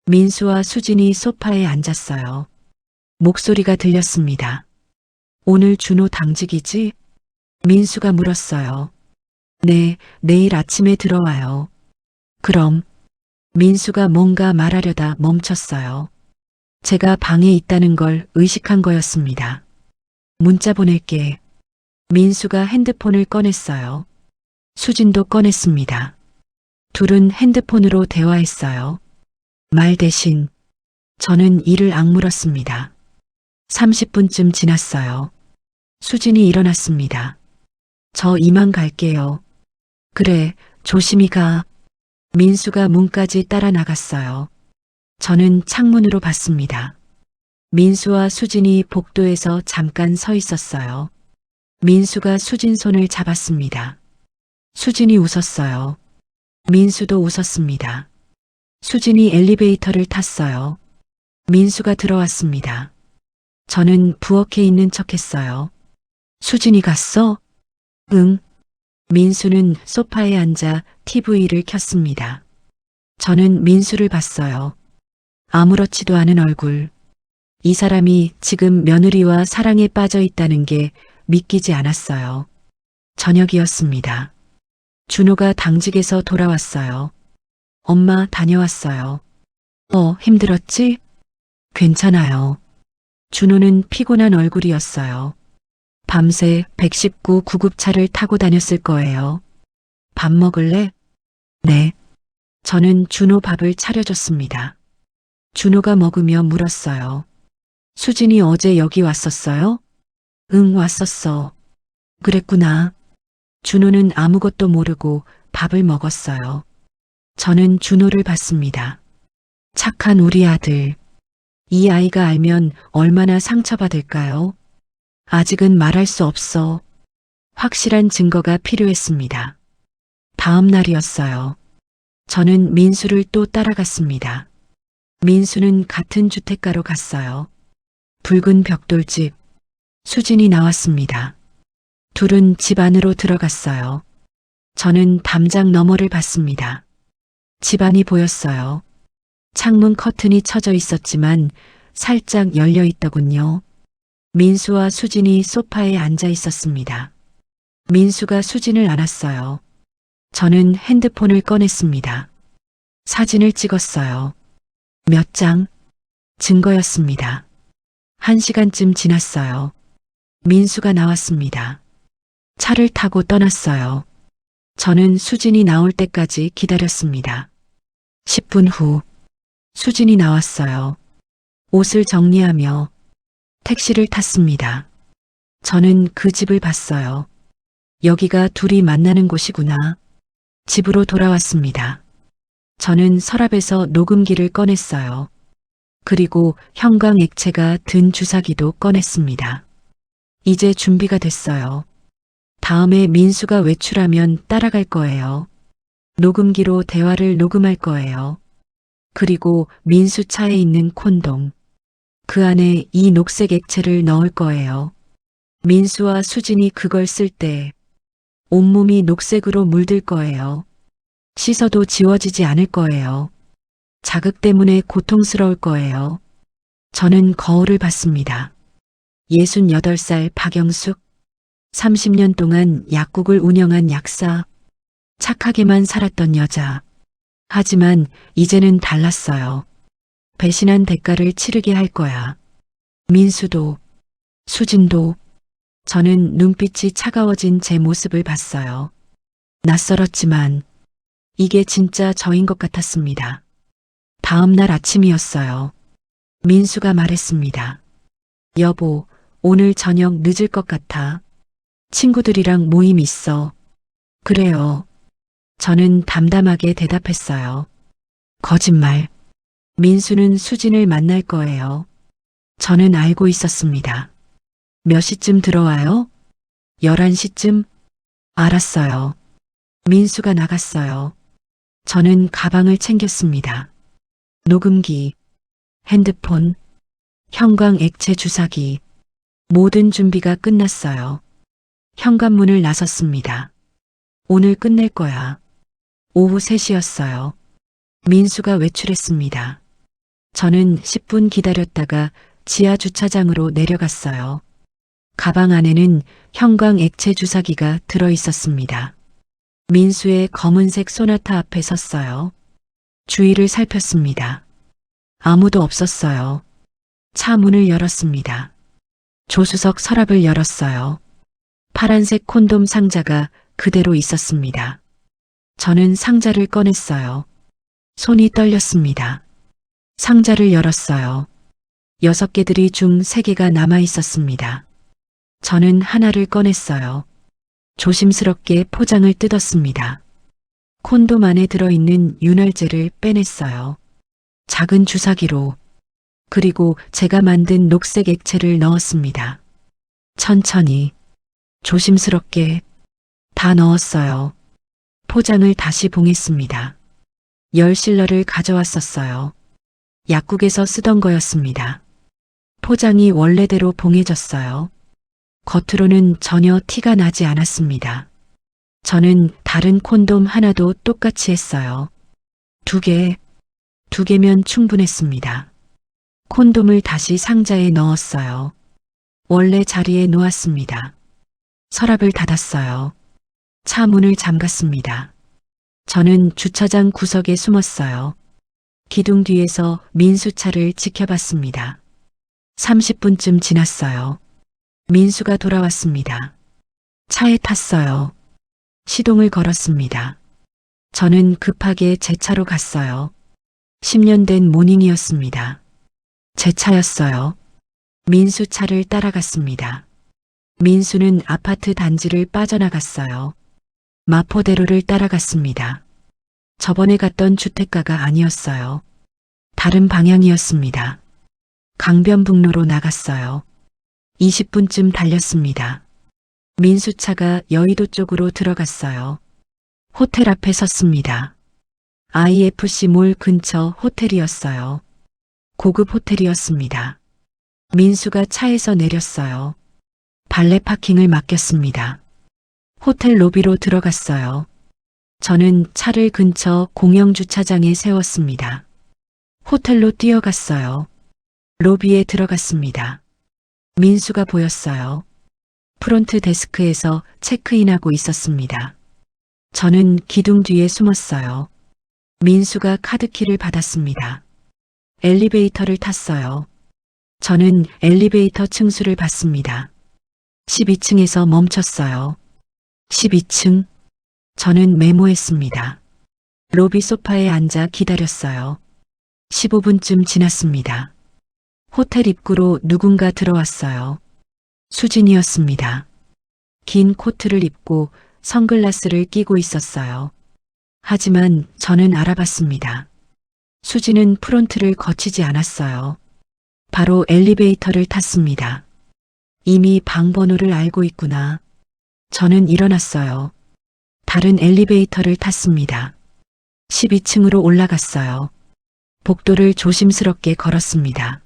민수와 수진이 소파에 앉았어요. 목소리가 들렸습니다. 오늘 준호 당직이지? 민수가 물었어요. 네, 내일 아침에 들어와요. 그럼. 민수가 뭔가 말하려다 멈췄어요. 제가 방에 있다는 걸 의식한 거였습니다. 문자 보낼게. 민수가 핸드폰을 꺼냈어요. 수진도 꺼냈습니다. 둘은 핸드폰으로 대화했어요. 말 대신 저는 이를 악물었습니다. 30분쯤 지났어요. 수진이 일어났습니다. 저 이만 갈게요. 그래, 조심히 가. 민수가 문까지 따라 나갔어요. 저는 창문으로 봤습니다. 민수와 수진이 복도에서 잠깐 서 있었어요. 민수가 수진 손을 잡았습니다. 수진이 웃었어요. 민수도 웃었습니다. 수진이 엘리베이터를 탔어요. 민수가 들어왔습니다. 저는 부엌에 있는 척했어요. 수진이 갔어? 응. 민수는 소파에 앉아 TV를 켰습니다. 저는 민수를 봤어요. 아무렇지도 않은 얼굴. 이 사람이 지금 며느리와 사랑에 빠져 있다는 게 믿기지 않았어요. 저녁이었습니다. 준호가 당직에서 돌아왔어요. 엄마 다녀왔어요. 힘들었지? 괜찮아요. 준호는 피곤한 얼굴이었어요. 밤새 119 구급차를 타고 다녔을 거예요. 밥 먹을래? 네. 저는 준호 밥을 차려줬습니다. 준호가 먹으며 물었어요. 수진이 어제 여기 왔었어요? 응, 왔었어. 그랬구나. 준호는 아무것도 모르고 밥을 먹었어요. 저는 준호를 봤습니다. 착한 우리 아들. 이 아이가 알면 얼마나 상처받을까요? 아직은 말할 수 없어. 확실한 증거가 필요했습니다. 다음 날이었어요. 저는 민수를 또 따라갔습니다. 민수는 같은 주택가로 갔어요. 붉은 벽돌집. 수진이 나왔습니다. 둘은 집 안으로 들어갔어요. 저는 담장 너머를 봤습니다. 집안이 보였어요. 창문 커튼이 쳐져 있었지만 살짝 열려 있더군요. 민수와 수진이 소파에 앉아 있었습니다. 민수가 수진을 안았어요. 저는 핸드폰을 꺼냈습니다. 사진을 찍었어요. 몇 장? 증거였습니다. 1시간쯤 지났어요. 민수가 나왔습니다. 차를 타고 떠났어요. 저는 수진이 나올 때까지 기다렸습니다. 10분 후 수진이 나왔어요. 옷을 정리하며 택시를 탔습니다. 저는 그 집을 봤어요. 여기가 둘이 만나는 곳이구나. 집으로 돌아왔습니다. 저는 서랍에서 녹음기를 꺼냈어요. 그리고 형광 액체가 든 주사기도 꺼냈습니다. 이제 준비가 됐어요. 다음에 민수가 외출하면 따라갈 거예요. 녹음기로 대화를 녹음할 거예요. 그리고 민수 차에 있는 콘돔. 그 안에 이 녹색 액체를 넣을 거예요. 민수와 수진이 그걸 쓸 때 온몸이 녹색으로 물들 거예요. 씻어도 지워지지 않을 거예요. 자극 때문에 고통스러울 거예요. 저는 거울을 봤습니다. 68살 박영숙. 30년 동안 약국을 운영한 약사. 착하게만 살았던 여자. 하지만 이제는 달랐어요. 배신한 대가를 치르게 할 거야. 민수도, 수진도. 저는 눈빛이 차가워진 제 모습을 봤어요. 낯설었지만 이게 진짜 저인 것 같았습니다. 다음 날 아침이었어요. 민수가 말했습니다. 여보, 오늘 저녁 늦을 것 같아. 친구들이랑 모임 있어. 그래요. 저는 담담하게 대답했어요. 거짓말. 민수는 수진을 만날 거예요. 저는 알고 있었습니다. 몇 시쯤 들어와요? 11시쯤? 알았어요. 민수가 나갔어요. 저는 가방을 챙겼습니다. 녹음기, 핸드폰, 형광 액체 주사기. 모든 준비가 끝났어요. 현관문을 나섰습니다. 오늘 끝낼 거야. 오후 3시였어요. 민수가 외출했습니다. 저는 10분 기다렸다가 지하 주차장으로 내려갔어요. 가방 안에는 형광 액체 주사기가 들어 있었습니다. 민수의 검은색 소나타 앞에 섰어요. 주위를 살폈습니다. 아무도 없었어요. 차 문을 열었습니다. 조수석 서랍을 열었어요. 파란색 콘돔 상자가 그대로 있었습니다. 저는 상자를 꺼냈어요. 손이 떨렸습니다. 상자를 열었어요. 6개들이 중 3개가 남아 있었습니다. 저는 하나를 꺼냈어요. 조심스럽게 포장을 뜯었습니다. 콘돔 안에 들어있는 윤활제를 빼냈어요. 작은 주사기로. 그리고 제가 만든 녹색 액체를 넣었습니다. 천천히, 조심스럽게 다 넣었어요. 포장을 다시 봉했습니다. 열실러를 가져왔었어요. 약국에서 쓰던 거였습니다. 포장이 원래대로 봉해졌어요. 겉으로는 전혀 티가 나지 않았습니다. 저는 다른 콘돔 하나도 똑같이 했어요. 2개, 2개면 충분했습니다. 콘돔을 다시 상자에 넣었어요. 원래 자리에 놓았습니다. 서랍을 닫았어요. 차 문을 잠갔습니다. 저는 주차장 구석에 숨었어요. 기둥 뒤에서 민수차를 지켜봤습니다. 30분쯤 지났어요. 민수가 돌아왔습니다. 차에 탔어요. 시동을 걸었습니다. 저는 급하게 제 차로 갔어요. 10년 된 모닝이었습니다. 제 차였어요. 민수 차를 따라갔습니다. 민수는 아파트 단지를 빠져나갔어요. 마포대로를 따라갔습니다. 저번에 갔던 주택가가 아니었어요. 다른 방향이었습니다. 강변북로로 나갔어요. 20분쯤 달렸습니다. 민수차가 여의도 쪽으로 들어갔어요. 호텔 앞에 섰습니다. IFC몰 근처 호텔이었어요. 고급 호텔이었습니다. 민수가 차에서 내렸어요. 발레 파킹을 맡겼습니다. 호텔 로비로 들어갔어요. 저는 차를 근처 공영주차장에 세웠습니다. 호텔로 뛰어갔어요. 로비에 들어갔습니다. 민수가 보였어요. 프론트 데스크에서 체크인하고 있었습니다. 저는 기둥 뒤에 숨었어요. 민수가 카드키를 받았습니다. 엘리베이터를 탔어요. 저는 엘리베이터 층수를 봤습니다. 12층에서 멈췄어요. 12층. 저는 메모했습니다. 로비 소파에 앉아 기다렸어요. 15분쯤 지났습니다. 호텔 입구로 누군가 들어왔어요. 수진이었습니다. 긴 코트를 입고 선글라스를 끼고 있었어요. 하지만 저는 알아봤습니다. 수진은 프론트를 거치지 않았어요. 바로 엘리베이터를 탔습니다. 이미 방 번호를 알고 있구나. 저는 일어났어요. 다른 엘리베이터를 탔습니다. 12층으로 올라갔어요. 복도를 조심스럽게 걸었습니다.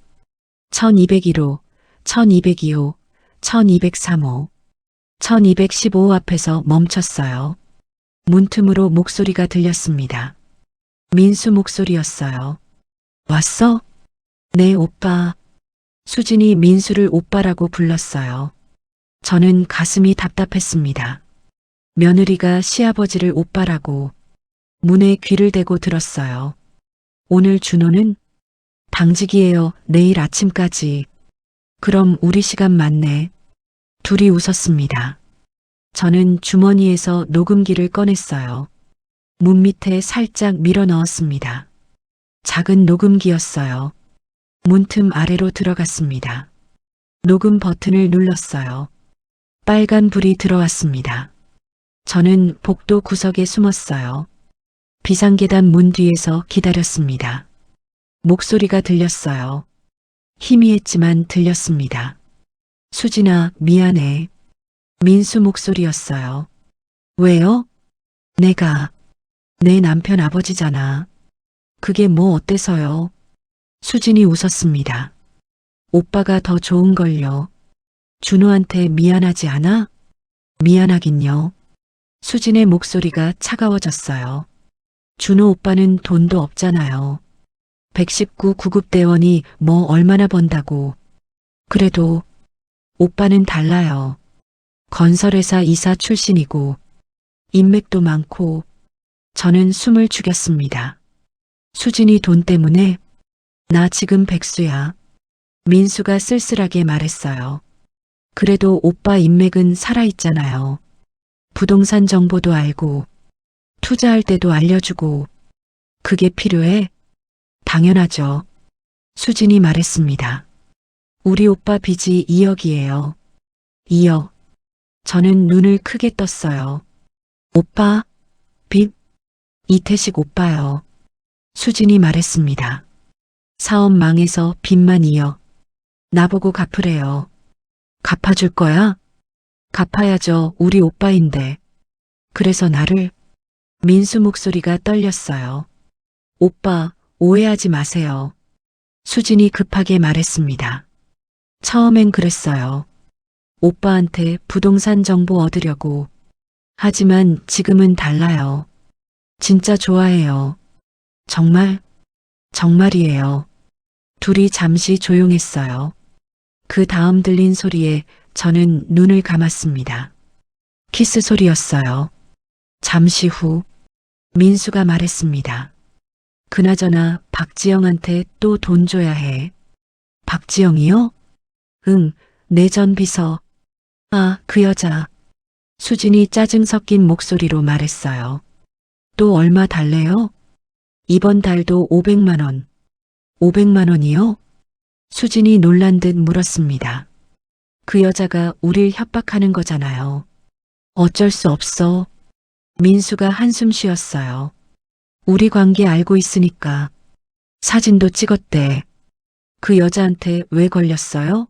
1201호, 1202호, 1203호, 1215호 앞에서 멈췄어요. 문틈으로 목소리가 들렸습니다. 민수 목소리였어요. 왔어? 네, 오빠. 수진이 민수를 오빠라고 불렀어요. 저는 가슴이 답답했습니다. 며느리가 시아버지를 오빠라고. 문에 귀를 대고 들었어요. 오늘 준호는? 당직이에요. 내일 아침까지. 그럼 우리 시간 맞네. 둘이 웃었습니다. 저는 주머니에서 녹음기를 꺼냈어요. 문 밑에 살짝 밀어 넣었습니다. 작은 녹음기였어요. 문틈 아래로 들어갔습니다. 녹음 버튼을 눌렀어요. 빨간 불이 들어왔습니다. 저는 복도 구석에 숨었어요. 비상계단 문 뒤에서 기다렸습니다. 목소리가 들렸어요. 희미했지만 들렸습니다. 수진아, 미안해. 민수 목소리였어요. 왜요? 내가 내 남편 아버지잖아. 그게 뭐 어때서요? 수진이 웃었습니다. 오빠가 더 좋은걸요. 준호한테 미안하지 않아? 미안하긴요. 수진의 목소리가 차가워졌어요. 준호 오빠는 돈도 없잖아요. 119 구급대원이 뭐 얼마나 번다고. 그래도 오빠는 달라요. 건설회사 이사 출신이고 인맥도 많고. 저는 숨을 죽였습니다. 수진이 돈 때문에? 나 지금 백수야. 민수가 쓸쓸하게 말했어요. 그래도 오빠 인맥은 살아있잖아요. 부동산 정보도 알고 투자할 때도 알려주고. 그게 필요해? 당연하죠. 수진이 말했습니다. 우리 오빠 빚이 2억이에요. 2억. 저는 눈을 크게 떴어요. 오빠? 빚? 이태식 오빠요. 수진이 말했습니다. 사업 망해서 빚만 2억. 나보고 갚으래요. 갚아줄 거야? 갚아야죠. 우리 오빠인데. 그래서 나를? 민수 목소리가 떨렸어요. 오빠, 오해하지 마세요. 수진이 급하게 말했습니다. 처음엔 그랬어요. 오빠한테 부동산 정보 얻으려고. 하지만 지금은 달라요. 진짜 좋아해요. 정말, 정말이에요. 둘이 잠시 조용했어요. 그 다음 들린 소리에 저는 눈을 감았습니다. 키스 소리였어요. 잠시 후 민수가 말했습니다. 그나저나 박지영한테 또 돈 줘야 해. 박지영이요? 응, 내 전 비서. 아, 그 여자. 수진이 짜증 섞인 목소리로 말했어요. 또 얼마 달래요? 이번 달도 500만 원. 500만 원이요? 수진이 놀란 듯 물었습니다. 그 여자가 우릴 협박하는 거잖아요. 어쩔 수 없어. 민수가 한숨 쉬었어요. 우리 관계 알고 있으니까. 사진도 찍었대. 그 여자한테 왜 걸렸어요?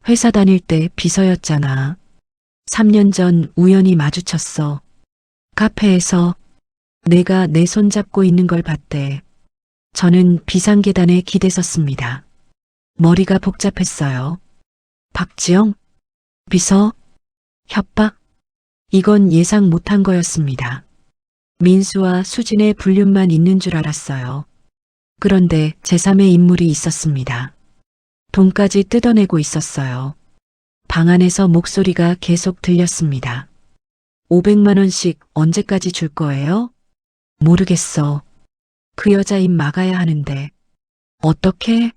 회사 다닐 때 비서였잖아. 3년 전 우연히 마주쳤어. 카페에서 내가 내 손 잡고 있는 걸 봤대. 저는 비상계단에 기대섰습니다. 머리가 복잡했어요. 박지영? 비서? 협박? 이건 예상 못한 거였습니다. 민수와 수진의 불륜만 있는 줄 알았어요. 그런데 제3의 인물이 있었습니다. 돈까지 뜯어내고 있었어요. 방 안에서 목소리가 계속 들렸습니다. 500만 원씩 언제까지 줄 거예요? 모르겠어. 그 여자 입 막아야 하는데. 어떻게?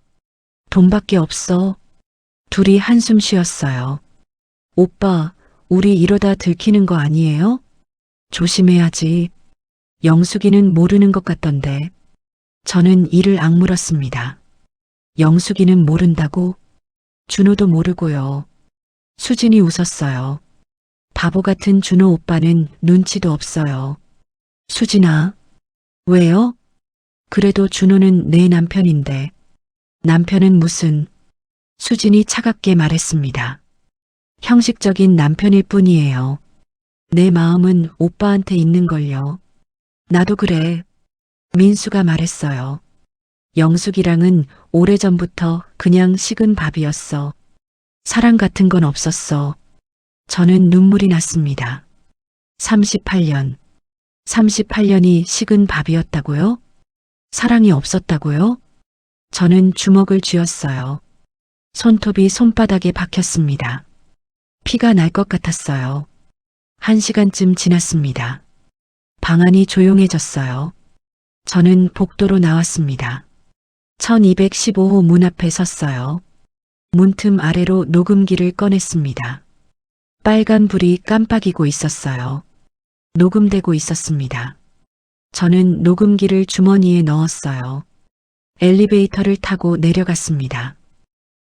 돈밖에 없어. 둘이 한숨 쉬었어요. 오빠, 우리 이러다 들키는 거 아니에요? 조심해야지. 영숙이는 모르는 것 같던데. 저는 이를 악물었습니다. 영숙이는 모른다고? 준호도 모르고요. 수진이 웃었어요. 바보 같은 준호 오빠는 눈치도 없어요. 수진아. 왜요? 그래도 준호는 내 남편인데. 남편은 무슨. 수진이 차갑게 말했습니다. 형식적인 남편일 뿐이에요. 내 마음은 오빠한테 있는걸요. 나도 그래. 민수가 말했어요. 영숙이랑은 오래전부터 그냥 식은 밥이었어. 사랑 같은 건 없었어. 저는 눈물이 났습니다. 38년. 38년이 식은 밥이었다고요? 사랑이 없었다고요? 저는 주먹을 쥐었어요. 손톱이 손바닥에 박혔습니다. 피가 날 것 같았어요. 1시간쯤 지났습니다. 방 안이 조용해졌어요. 저는 복도로 나왔습니다. 1215호 문 앞에 섰어요. 문틈 아래로 녹음기를 꺼냈습니다. 빨간 불이 깜빡이고 있었어요. 녹음되고 있었습니다. 저는 녹음기를 주머니에 넣었어요. 엘리베이터를 타고 내려갔습니다.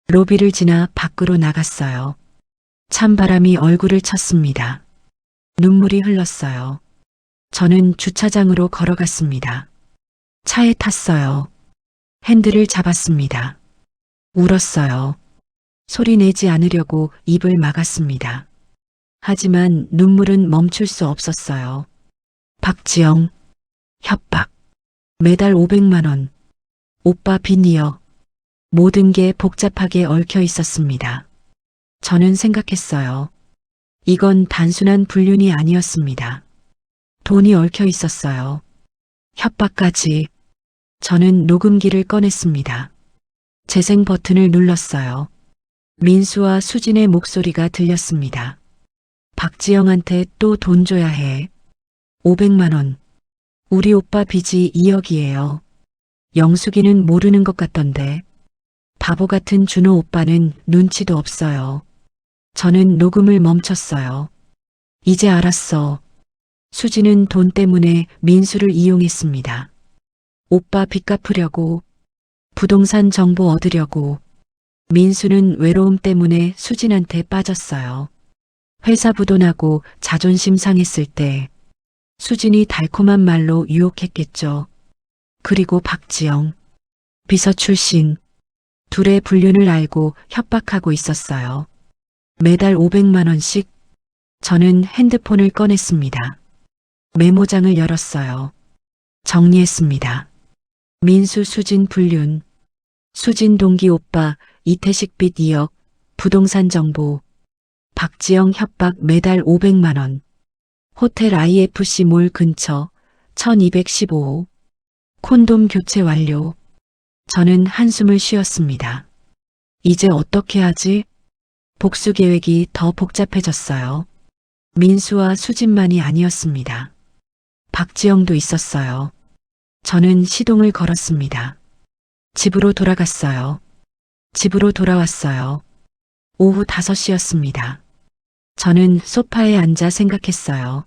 로비를 지나 밖으로 나갔어요. 찬바람이 얼굴을 쳤습니다. 눈물이 흘렀어요. 저는 주차장으로 걸어갔습니다. 차에 탔어요. 핸들을 잡았습니다. 울었어요. 소리 내지 않으려고 입을 막았습니다. 하지만 눈물은 멈출 수 없었어요. 박지영. 협박. 매달 500만 원. 오빠 빚이요. 모든 게 복잡하게 얽혀 있었습니다. 저는 생각했어요. 이건 단순한 불륜이 아니었습니다. 돈이 얽혀 있었어요. 협박까지. 저는 녹음기를 꺼냈습니다. 재생 버튼을 눌렀어요. 민수와 수진의 목소리가 들렸습니다. 박지영한테 또 돈 줘야 해. 500만 원. 우리 오빠 빚이 2억이에요. 영숙이는 모르는 것 같던데. 바보 같은 준호 오빠는 눈치도 없어요. 저는 녹음을 멈췄어요. 이제 알았어. 수지는 돈 때문에 민수를 이용했습니다. 오빠 빚 갚으려고, 부동산 정보 얻으려고. 민수는 외로움 때문에 수진한테 빠졌어요. 회사 부도나고 자존심 상했을 때 수진이 달콤한 말로 유혹했겠죠. 그리고 박지영, 비서 출신, 둘의 불륜을 알고 협박하고 있었어요. 매달 500만 원씩. 저는 핸드폰을 꺼냈습니다. 메모장을 열었어요. 정리했습니다. 민수 수진 불륜, 수진 동기 오빠 이태식 빚 2억, 부동산 정보, 박지영 협박 매달 500만 원. 호텔 IFC 몰 근처 1215호. 콘돔 교체 완료. 저는 한숨을 쉬었습니다. 이제 어떻게 하지? 복수 계획이 더 복잡해졌어요. 민수와 수진만이 아니었습니다. 박지영도 있었어요. 저는 시동을 걸었습니다. 집으로 돌아갔어요. 집으로 돌아왔어요. 오후 5시였습니다. 저는 소파에 앉아 생각했어요.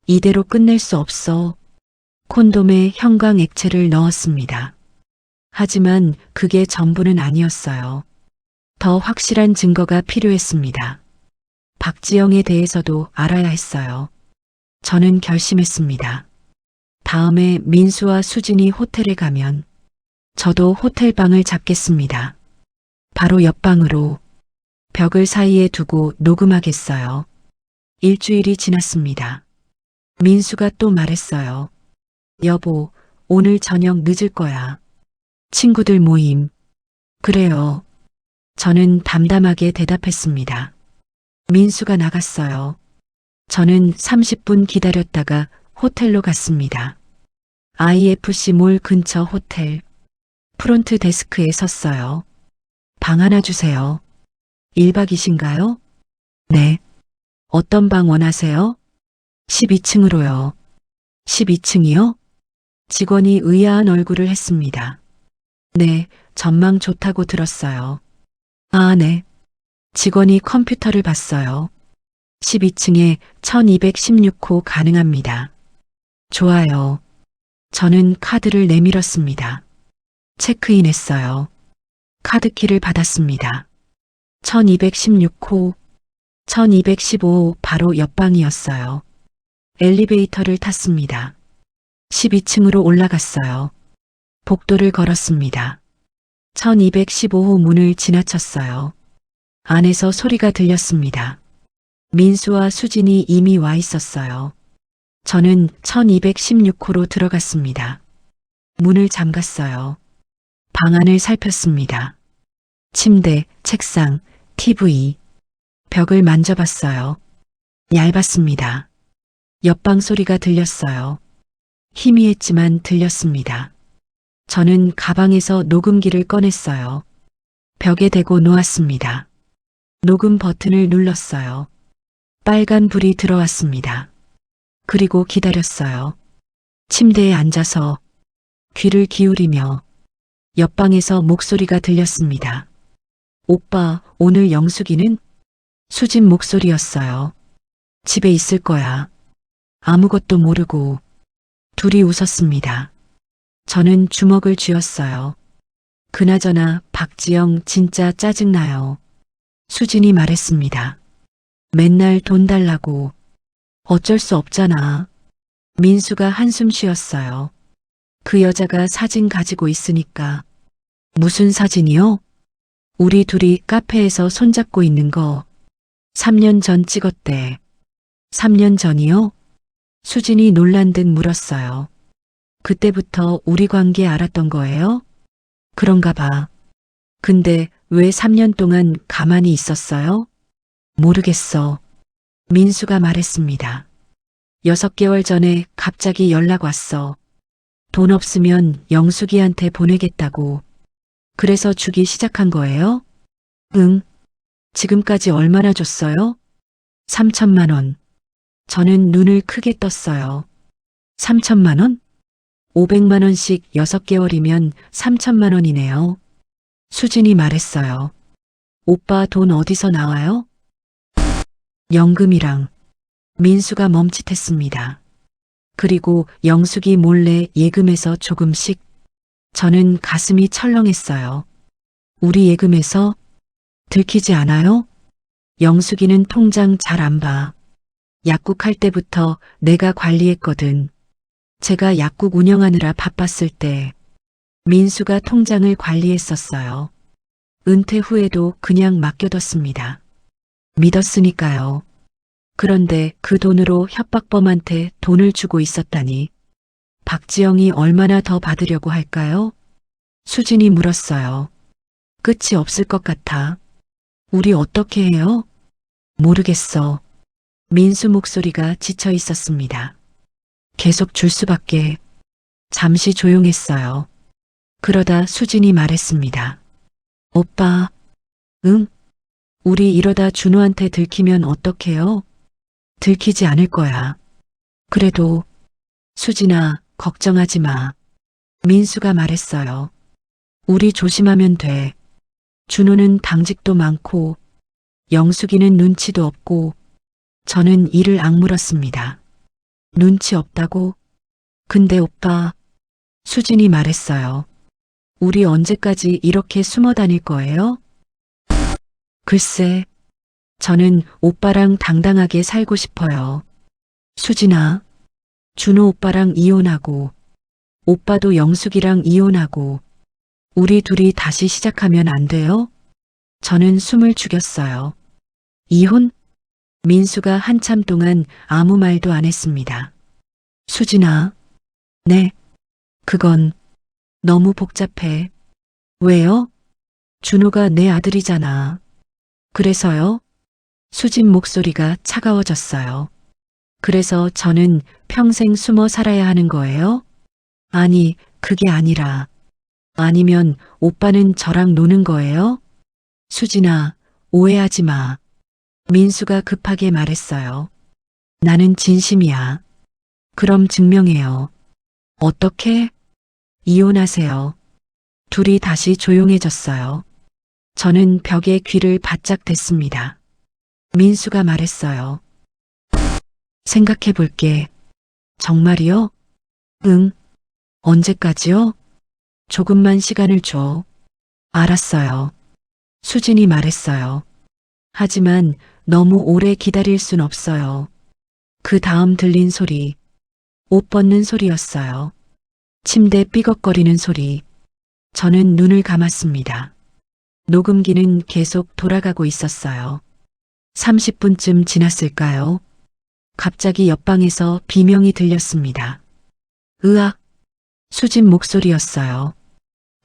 이대로 끝낼 수 없어. 콘돔에 형광 액체를 넣었습니다. 하지만 그게 전부는 아니었어요. 더 확실한 증거가 필요했습니다. 박지영에 대해서도 알아야 했어요. 저는 결심했습니다. 다음에 민수와 수진이 호텔에 가면 저도 호텔 방을 잡겠습니다. 바로 옆방으로 벽을 사이에 두고 녹음하겠어요. 일주일이 지났습니다. 민수가 또 말했어요. 여보, 오늘 저녁 늦을 거야. 친구들 모임. 그래요. 저는 담담하게 대답했습니다. 민수가 나갔어요. 저는 30분 기다렸다가 호텔로 갔습니다. IFC 몰 근처 호텔. 프론트 데스크에 섰어요. 방 하나 주세요. 1박이신가요? 네. 어떤 방 원하세요? 12층으로요. 12층이요? 직원이 의아한 얼굴을 했습니다. 네, 전망 좋다고 들었어요. 아, 네. 직원이 컴퓨터를 봤어요. 12층에 1216호 가능합니다. 좋아요. 저는 카드를 내밀었습니다. 체크인했어요. 카드키를 받았습니다. 1216호, 1215호 바로 옆방이었어요. 엘리베이터를 탔습니다. 12층으로 올라갔어요. 복도를 걸었습니다. 1215호 문을 지나쳤어요. 안에서 소리가 들렸습니다. 민수와 수진이 이미 와 있었어요. 저는 1216호로 들어갔습니다. 문을 잠갔어요. 방 안을 살폈습니다. 침대, 책상, TV, 벽을 만져봤어요. 얇았습니다. 옆방 소리가 들렸어요. 희미했지만 들렸습니다. 저는 가방에서 녹음기를 꺼냈어요. 벽에 대고 놓았습니다. 녹음 버튼을 눌렀어요. 빨간 불이 들어왔습니다. 그리고 기다렸어요. 침대에 앉아서 귀를 기울이며 옆방에서 목소리가 들렸습니다. 오빠, 오늘 영숙이는? 수진 목소리였어요. 집에 있을 거야. 아무것도 모르고. 둘이 웃었습니다. 저는 주먹을 쥐었어요. 그나저나 박지영 진짜 짜증나요. 수진이 말했습니다. 맨날 돈 달라고. 어쩔 수 없잖아. 민수가 한숨 쉬었어요. 그 여자가 사진 가지고 있으니까. 무슨 사진이요? 우리 둘이 카페에서 손잡고 있는 거 3년 전 찍었대. 3년 전이요? 수진이 놀란 듯 물었어요. 그때부터 우리 관계 알았던 거예요? 그런가 봐. 근데 왜 3년 동안 가만히 있었어요? 모르겠어. 민수가 말했습니다. 6개월 전에 갑자기 연락 왔어. 돈 없으면 영숙이한테 보내겠다고. 그래서 주기 시작한 거예요? 응. 지금까지 얼마나 줬어요? 3천만 원. 저는 눈을 크게 떴어요. 3천만 원? 500만 원씩 6개월이면 3천만 원이네요. 수진이 말했어요. 오빠 돈 어디서 나와요? 연금이랑. 민수가 멈칫했습니다. 그리고 영숙이 몰래 예금해서 조금씩. 저는 가슴이 철렁했어요. 우리 예금에서? 들키지 않아요? 영숙이는 통장 잘 안 봐. 약국할 때부터 내가 관리했거든. 제가 약국 운영하느라 바빴을 때 민수가 통장을 관리했었어요. 은퇴 후에도 그냥 맡겨뒀습니다. 믿었으니까요. 그런데 그 돈으로 협박범한테 돈을 주고 있었다니. 박지영이 얼마나 더 받으려고 할까요? 수진이 물었어요. 끝이 없을 것 같아. 우리 어떻게 해요? 모르겠어. 민수 목소리가 지쳐 있었습니다. 계속 줄 수밖에. 잠시 조용했어요. 그러다 수진이 말했습니다. 오빠, 응? 우리 이러다 준호한테 들키면 어떡해요? 들키지 않을 거야. 그래도 수진아, 걱정하지 마. 민수가 말했어요. 우리 조심하면 돼. 준호는 당직도 많고 영숙이는 눈치도 없고 저는 이를 악물었습니다. 눈치 없다고? 근데 오빠, 수진이 말했어요. 우리 언제까지 이렇게 숨어 다닐 거예요? 글쎄, 저는 오빠랑 당당하게 살고 싶어요. 수진아, 준호 오빠랑 이혼하고, 오빠도 영숙이랑 이혼하고, 우리 둘이 다시 시작하면 안 돼요? 저는 숨을 죽였어요. 이혼? 민수가 한참 동안 아무 말도 안 했습니다. 수진아, 네, 그건 너무 복잡해. 왜요? 준호가 내 아들이잖아. 그래서요? 수진 목소리가 차가워졌어요. 그래서 저는 평생 숨어 살아야 하는 거예요? 아니, 그게 아니라. 아니면 오빠는 저랑 노는 거예요? 수진아, 오해하지 마. 민수가 급하게 말했어요. 나는 진심이야. 그럼 증명해요. 어떻게? 이혼하세요. 둘이 다시 조용해졌어요. 저는 벽에 귀를 바짝 댔습니다. 민수가 말했어요. 생각해 볼게. 정말이요? 응. 언제까지요? 조금만 시간을 줘. 알았어요. 수진이 말했어요. 하지만 너무 오래 기다릴 순 없어요. 그 다음 들린 소리, 옷 벗는 소리였어요. 침대 삐걱거리는 소리. 저는 눈을 감았습니다. 녹음기는 계속 돌아가고 있었어요. 30분쯤 지났을까요? 갑자기 옆방에서 비명이 들렸습니다. 으악! 수진 목소리였어요.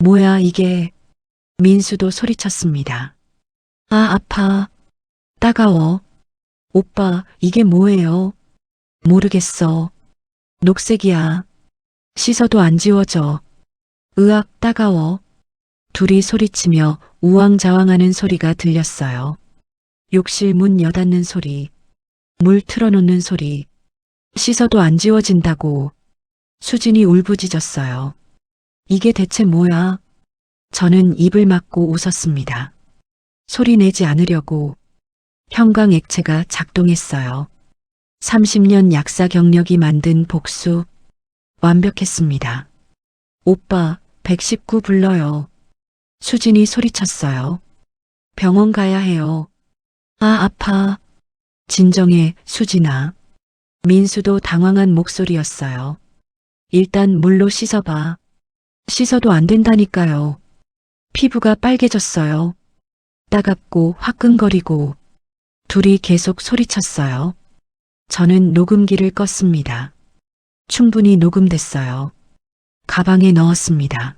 뭐야 이게? 민수도 소리쳤습니다. 아, 아파. 따가워. 오빠, 이게 뭐예요? 모르겠어. 녹색이야. 씻어도 안 지워져. 으악, 따가워. 둘이 소리치며 우왕좌왕하는 소리가 들렸어요. 욕실 문 여닫는 소리, 물 틀어놓는 소리, 씻어도 안 지워진다고. 수진이 울부짖었어요. 이게 대체 뭐야? 저는 입을 막고 웃었습니다. 소리 내지 않으려고. 형광 액체가 작동했어요. 30년 약사 경력이 만든 복수. 완벽했습니다. 오빠, 119 불러요. 수진이 소리쳤어요. 병원 가야 해요. 아, 아파. 진정해, 수진아. 민수도 당황한 목소리였어요. 일단 물로 씻어봐. 씻어도 안 된다니까요. 피부가 빨개졌어요. 따갑고 화끈거리고. 둘이 계속 소리쳤어요. 저는 녹음기를 껐습니다. 충분히 녹음됐어요. 가방에 넣었습니다.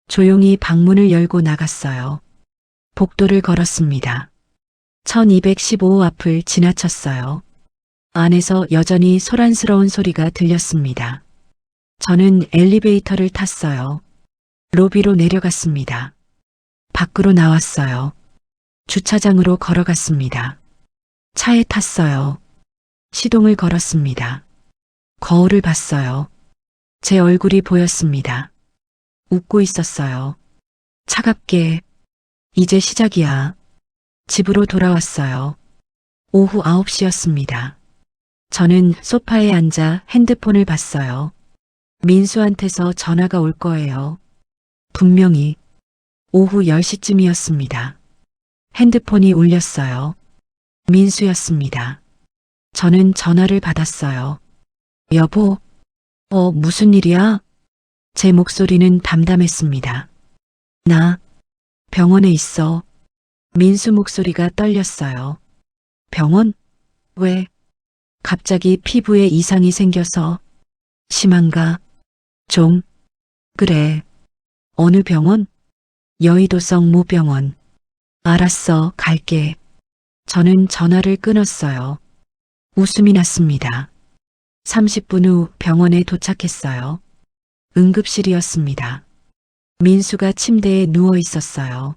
조용히 방문을 열고 나갔어요. 복도를 걸었습니다. 1215호 앞을 지나쳤어요. 안에서 여전히 소란스러운 소리가 들렸습니다. 저는 엘리베이터를 탔어요. 로비로 내려갔습니다. 밖으로 나왔어요. 주차장으로 걸어갔습니다. 차에 탔어요. 시동을 걸었습니다. 거울을 봤어요. 제 얼굴이 보였습니다. 웃고 있었어요. 차갑게. 이제 시작이야. 집으로 돌아왔어요. 오후 9시였습니다. 저는 소파에 앉아 핸드폰을 봤어요. 민수한테서 전화가 올 거예요. 분명히 오후 10시쯤이었습니다. 핸드폰이 울렸어요. 민수였습니다. 저는 전화를 받았어요. 여보, 무슨 일이야? 제 목소리는 담담했습니다. 나 병원에 있어. 민수 목소리가 떨렸어요. 병원? 왜? 갑자기 피부에 이상이 생겨서. 심한가? 좀. 그래. 어느 병원? 여의도성 모병원. 알았어, 갈게. 저는 전화를 끊었어요. 웃음이 났습니다. 30분 후 병원에 도착했어요. 응급실이었습니다. 민수가 침대에 누워 있었어요.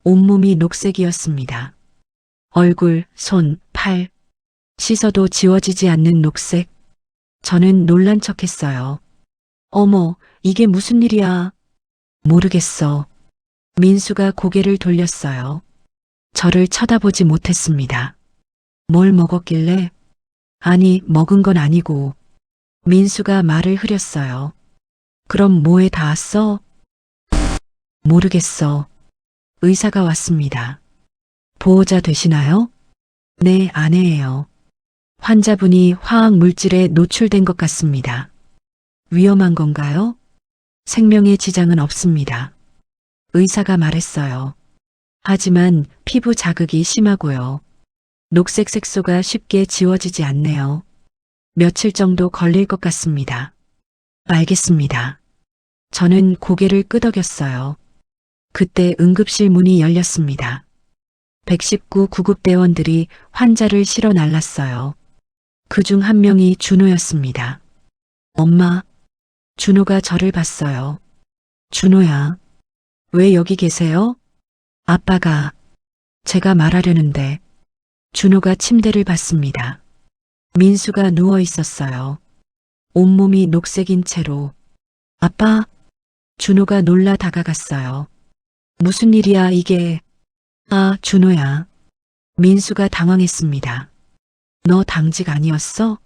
온몸이 녹색이었습니다. 얼굴, 손, 팔, 씻어도 지워지지 않는 녹색. 저는 놀란 척했어요. 어머, 이게 무슨 일이야? 모르겠어. 민수가 고개를 돌렸어요. 저를 쳐다보지 못했습니다. 뭘 먹었길래? 아니, 먹은 건 아니고. 민수가 말을 흐렸어요. 그럼 뭐에 닿았어? 모르겠어. 의사가 왔습니다. 보호자 되시나요? 네, 아내예요. 환자분이 화학 물질에 노출된 것 같습니다. 위험한 건가요? 생명에 지장은 없습니다. 의사가 말했어요. 하지만 피부 자극이 심하고요. 녹색 색소가 쉽게 지워지지 않네요. 며칠 정도 걸릴 것 같습니다. 알겠습니다. 저는 고개를 끄덕였어요. 그때 응급실 문이 열렸습니다. 119 구급대원들이 환자를 실어 날랐어요. 그중 한 명이 준호였습니다. 엄마, 준호가 저를 봤어요. 준호야, 왜 여기 계세요? 아빠가, 제가 말하려는데, 준호가 침대를 봤습니다. 민수가 누워 있었어요. 온몸이 녹색인 채로. 아빠, 준호가 놀라 다가갔어요. 무슨 일이야, 이게. 아, 준호야. 민수가 당황했습니다. 너 당직 아니었어?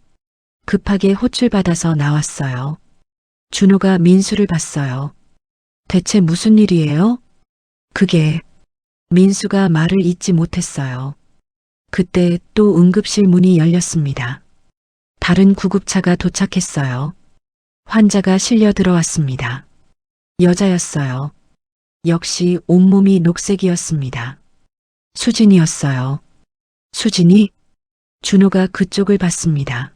급하게 호출받아서 나왔어요. 준호가 민수를 봤어요. 대체 무슨 일이에요? 그게, 민수가 말을 잇지 못했어요. 그때 또 응급실 문이 열렸습니다. 다른 구급차가 도착했어요. 환자가 실려 들어왔습니다. 여자였어요. 역시 온몸이 녹색이었습니다. 수진이었어요. 수진이? 준호가 그쪽을 봤습니다.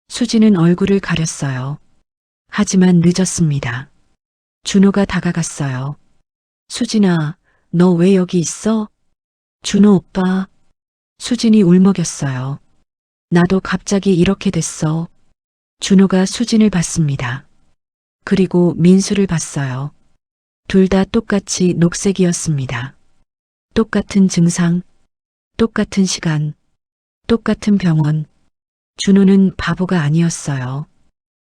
수진은 얼굴을 가렸어요. 하지만 늦었습니다. 준호가 다가갔어요. 수진아, 너 왜 여기 있어? 준호 오빠. 수진이 울먹였어요. 나도 갑자기 이렇게 됐어. 준호가 수진을 봤습니다. 그리고 민수를 봤어요. 둘 다 똑같이 녹색이었습니다. 똑같은 증상, 똑같은 시간, 똑같은 병원. 준호는 바보가 아니었어요.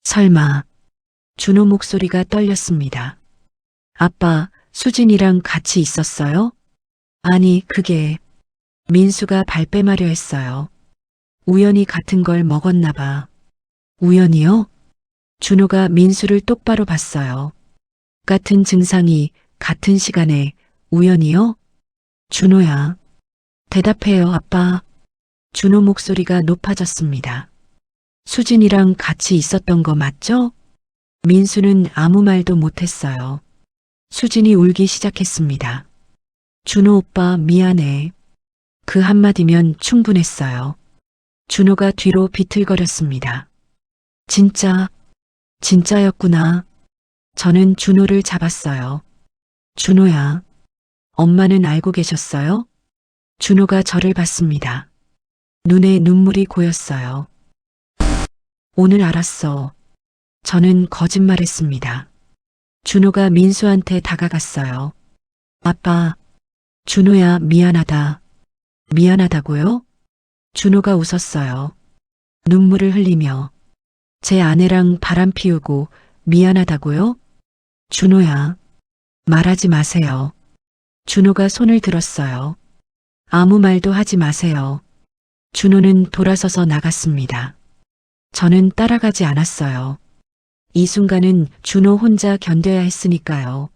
설마. 준호 목소리가 떨렸습니다. 아빠, 수진이랑 같이 있었어요? 아니, 그게. 민수가 발뺌하려 했어요. 우연히 같은 걸 먹었나 봐. 우연히요? 준호가 민수를 똑바로 봤어요. 같은 증상이 같은 시간에 우연히요? 준호야. 대답해요, 아빠. 준호 목소리가 높아졌습니다. 수진이랑 같이 있었던 거 맞죠? 민수는 아무 말도 못했어요. 수진이 울기 시작했습니다. 준호 오빠 미안해. 그 한마디면 충분했어요. 준호가 뒤로 비틀거렸습니다. 진짜였구나. 저는 준호를 잡았어요. 준호야, 엄마는 알고 계셨어요? 준호가 저를 봤습니다. 눈에 눈물이 고였어요. 오늘 알았어. 저는 거짓말했습니다. 준호가 민수한테 다가갔어요. 아빠, 준호야 미안하다. 미안하다고요? 준호가 웃었어요. 눈물을 흘리며. 제 아내랑 바람 피우고 미안하다고요? 준호야, 말하지 마세요. 준호가 손을 들었어요. 아무 말도 하지 마세요. 준호는 돌아서서 나갔습니다. 저는 따라가지 않았어요. 이 순간은 준호 혼자 견뎌야 했으니까요.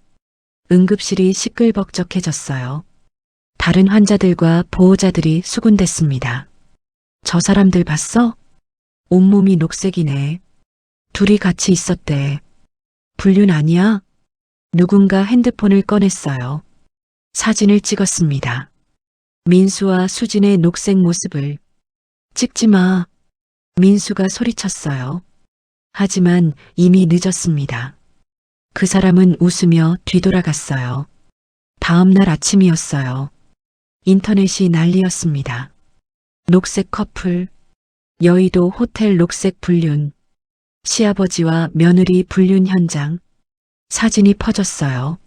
응급실이 시끌벅적해졌어요. 다른 환자들과 보호자들이 수군댔습니다. 저 사람들 봤어? 온몸이 녹색이네. 둘이 같이 있었대. 불륜 아니야? 누군가 핸드폰을 꺼냈어요. 사진을 찍었습니다. 민수와 수진의 녹색 모습을. 찍지 마. 민수가 소리쳤어요. 하지만 이미 늦었습니다. 그 사람은 웃으며 뒤돌아갔어요. 다음 날 아침이었어요. 인터넷이 난리였습니다. 녹색 커플, 여의도 호텔 녹색 불륜, 시아버지와 며느리 불륜 현장, 사진이 퍼졌어요.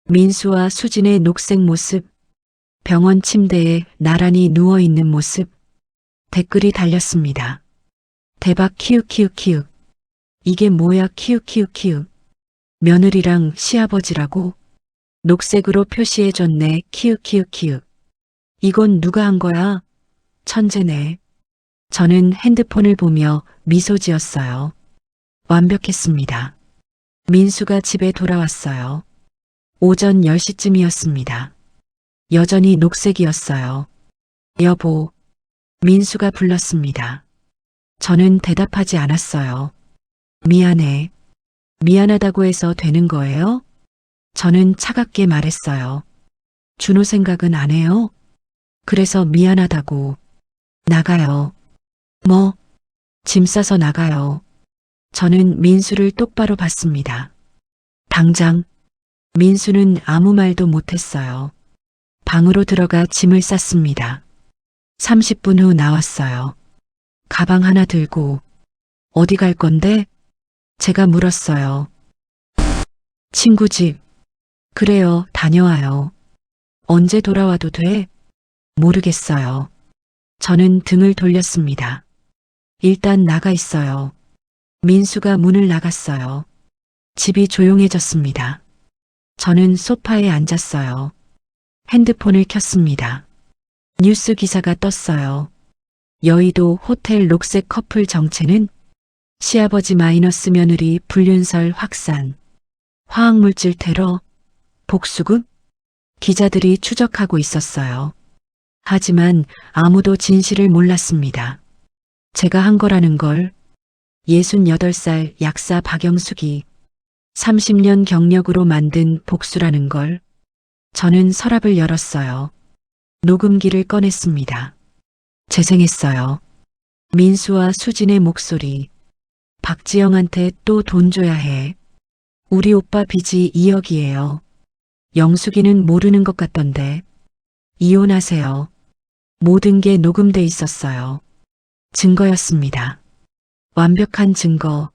민수와 수진의 녹색 모습, 병원 침대에 나란히 누워있는 모습, 댓글이 달렸습니다. 대박 키읔키읔키읔. 이게 뭐야 키읔키읔키읔. 며느리랑 시아버지라고? 녹색으로 표시해줬네 키읔키읔키읔. 이건 누가 한 거야? 천재네. 저는 핸드폰을 보며 미소 지었어요. 완벽했습니다. 민수가 집에 돌아왔어요. 오전 10시쯤이었습니다. 여전히 녹색이었어요. 여보, 민수가 불렀습니다. 저는 대답하지 않았어요. 미안해. 미안하다고 해서 되는 거예요? 저는 차갑게 말했어요. 준호 생각은 안 해요? 그래서 미안하다고. 나가요. 뭐? 짐 싸서 나가요. 저는 민수를 똑바로 봤습니다. 당장. 민수는 아무 말도 못했어요. 방으로 들어가 짐을 쌌습니다. 30분 후 나왔어요. 가방 하나 들고. 어디 갈 건데? 제가 물었어요. 친구 집. 그래요, 다녀와요. 언제 돌아와도 돼? 모르겠어요. 저는 등을 돌렸습니다. 일단 나가 있어요. 민수가 문을 나갔어요. 집이 조용해졌습니다. 저는 소파에 앉았어요. 핸드폰을 켰습니다. 뉴스 기사가 떴어요. 여의도 호텔 녹색 커플 정체는 시아버지 마이너스 며느리 불륜설 확산, 화학물질 테러, 복수극? 기자들이 추적하고 있었어요. 하지만 아무도 진실을 몰랐습니다. 제가 한 거라는 걸. 68살 약사 박영숙이 30년 경력으로 만든 복수라는 걸. 저는 서랍을 열었어요. 녹음기를 꺼냈습니다. 재생했어요. 민수와 수진의 목소리. 박지영한테 또 돈 줘야 해. 우리 오빠 빚이 2억이에요. 영숙이는 모르는 것 같던데. 이혼하세요. 모든 게 녹음돼 있었어요. 증거였습니다. 완벽한 증거.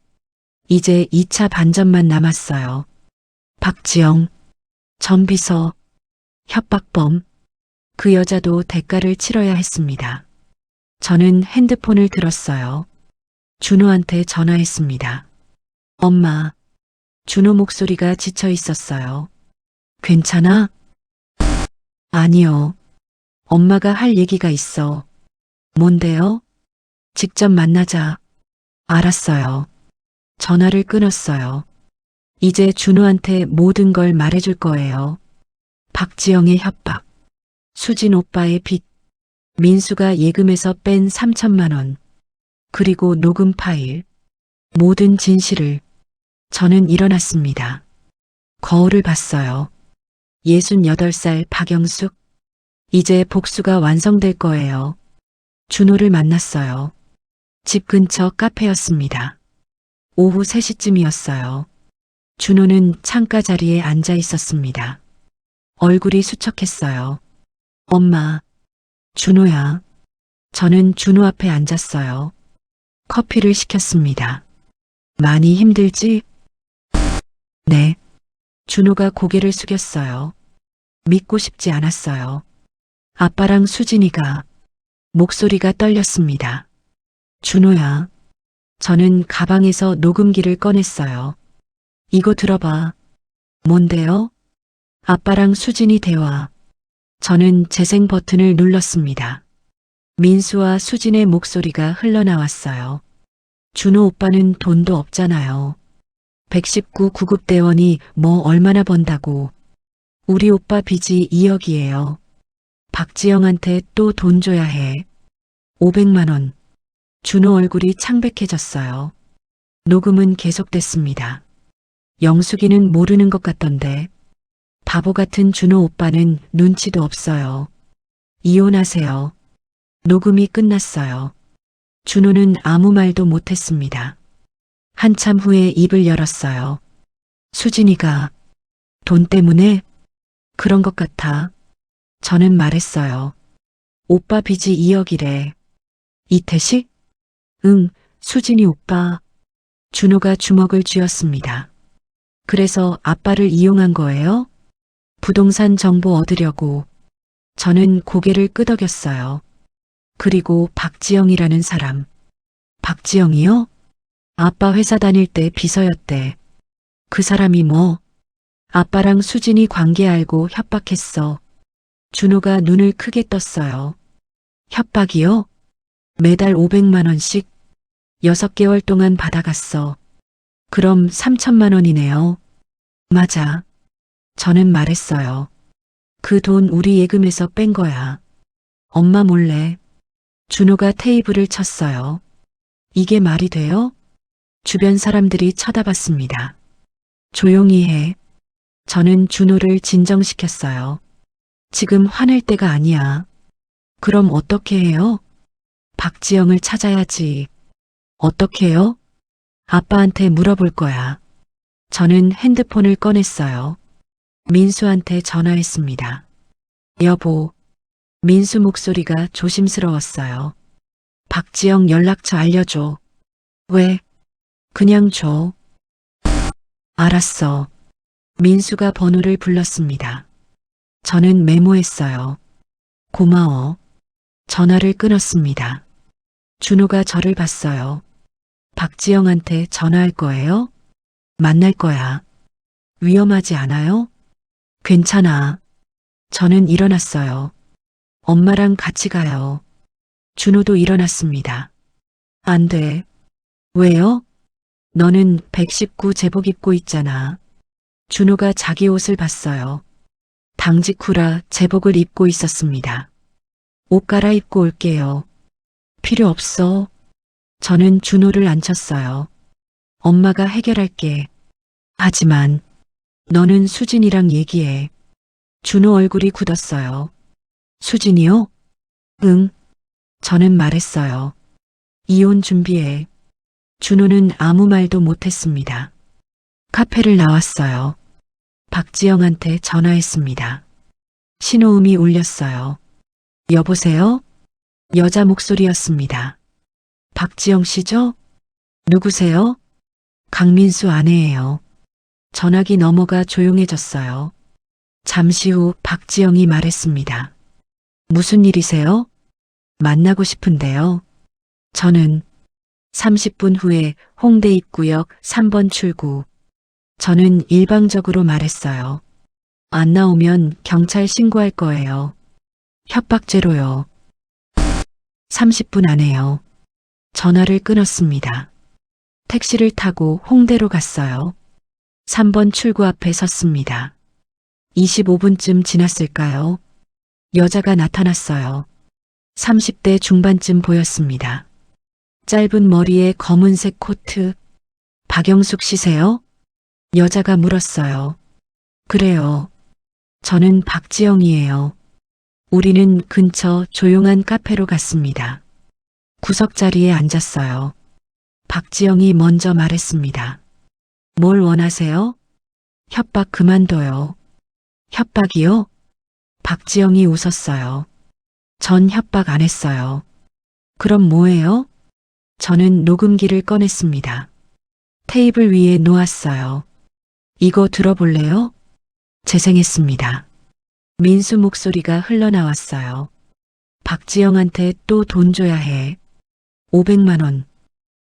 이제 2차 반전만 남았어요. 박지영, 전 비서, 협박범. 그 여자도 대가를 치러야 했습니다. 저는 핸드폰을 들었어요. 준호한테 전화했습니다. 엄마. 준호 목소리가 지쳐 있었어요. 괜찮아? 아니요. 엄마가 할 얘기가 있어. 뭔데요? 직접 만나자. 알았어요. 전화를 끊었어요. 이제 준호한테 모든 걸 말해줄 거예요. 박지영의 협박, 수진 오빠의 빚, 민수가 예금에서 뺀 3천만 원, 그리고 녹음 파일, 모든 진실을. 저는 일어났습니다. 거울을 봤어요. 68살 박영숙. 이제 복수가 완성될 거예요. 준호를 만났어요. 집 근처 카페였습니다. 오후 3시쯤이었어요. 준호는 창가 자리에 앉아 있었습니다. 얼굴이 수척했어요. 엄마, 준호야. 저는 준호 앞에 앉았어요. 커피를 시켰습니다. 많이 힘들지? 네. 준호가 고개를 숙였어요. 믿고 싶지 않았어요. 아빠랑 수진이가. 목소리가 떨렸습니다. 준호야. 저는 가방에서 녹음기를 꺼냈어요. 이거 들어봐. 뭔데요? 아빠랑 수진이 대화. 저는 재생 버튼을 눌렀습니다. 민수와 수진의 목소리가 흘러나왔어요. 준호 오빠는 돈도 없잖아요. 119 구급대원이 뭐 얼마나 번다고. 우리 오빠 빚이 2억이에요. 박지영한테 또 돈 줘야 해. 500만 원. 준호 얼굴이 창백해졌어요. 녹음은 계속됐습니다. 영숙이는 모르는 것 같던데. 바보 같은 준호 오빠는 눈치도 없어요. 이혼하세요. 녹음이 끝났어요. 준호는 아무 말도 못했습니다. 한참 후에 입을 열었어요. 수진이가 돈 때문에? 그런 것 같아. 저는 말했어요. 오빠 빚이 2억이래. 이태식? 응, 수진이 오빠. 준호가 주먹을 쥐었습니다. 그래서 아빠를 이용한 거예요? 부동산 정보 얻으려고. 저는 고개를 끄덕였어요. 그리고 박지영이라는 사람. 박지영이요? 아빠 회사 다닐 때 비서였대. 그 사람이 뭐? 아빠랑 수진이 관계 알고 협박했어. 준호가 눈을 크게 떴어요. 협박이요? 매달 500만 원씩 6개월 동안 받아갔어. 그럼 3천만 원이네요. 맞아. 저는 말했어요. 그 돈 우리 예금에서 뺀 거야. 엄마 몰래. 준호가 테이블을 쳤어요. 이게 말이 돼요? 주변 사람들이 쳐다봤습니다. 조용히 해. 저는 준호를 진정시켰어요. 지금 화낼 때가 아니야. 그럼 어떻게 해요? 박지영을 찾아야지. 어떻게 해요? 아빠한테 물어볼 거야. 저는 핸드폰을 꺼냈어요. 민수한테 전화했습니다. 여보. 민수 목소리가 조심스러웠어요. 박지영 연락처 알려줘. 왜? 그냥 줘. 알았어. 민수가 번호를 불렀습니다. 저는 메모했어요. 고마워. 전화를 끊었습니다. 준호가 저를 봤어요. 박지영한테 전화할 거예요? 만날 거야. 위험하지 않아요? 괜찮아. 저는 일어났어요. 엄마랑 같이 가요. 준호도 일어났습니다. 안 돼. 왜요? 너는 119 제복 입고 있잖아. 준호가 자기 옷을 봤어요. 당직 후라 제복을 입고 있었습니다. 옷 갈아입고 올게요. 필요 없어. 저는 준호를 앉혔어요. 엄마가 해결할게. 하지만 너는 수진이랑 얘기해. 준호 얼굴이 굳었어요. 수진이요? 응. 저는 말했어요. 이혼 준비해. 준호는 아무 말도 못했습니다. 카페를 나왔어요. 박지영한테 전화했습니다. 신호음이 울렸어요. 여보세요? 여자 목소리였습니다. 박지영 씨죠? 누구세요? 강민수 아내예요. 전화기 너머가 조용해졌어요. 잠시 후 박지영이 말했습니다. 무슨 일이세요? 만나고 싶은데요. 저는 30분 후에 홍대 입구역 3번 출구. 저는 일방적으로 말했어요. 안 나오면 경찰 신고할 거예요. 협박죄로요. 30분 안에요. 전화를 끊었습니다. 택시를 타고 홍대로 갔어요. 3번 출구 앞에 섰습니다. 25분쯤 지났을까요? 여자가 나타났어요. 30대 중반쯤 보였습니다. 짧은 머리에 검은색 코트. 박영숙 씨세요? 여자가 물었어요. 그래요. 저는 박지영이에요. 우리는 근처 조용한 카페로 갔습니다. 구석자리에 앉았어요. 박지영이 먼저 말했습니다. 뭘 원하세요? 협박 그만둬요. 협박이요? 박지영이 웃었어요. 전 협박 안 했어요. 그럼 뭐예요? 저는 녹음기를 꺼냈습니다. 테이블 위에 놓았어요. 이거 들어볼래요? 재생했습니다. 민수 목소리가 흘러나왔어요. 박지영한테 또 돈 줘야 해. 500만 원.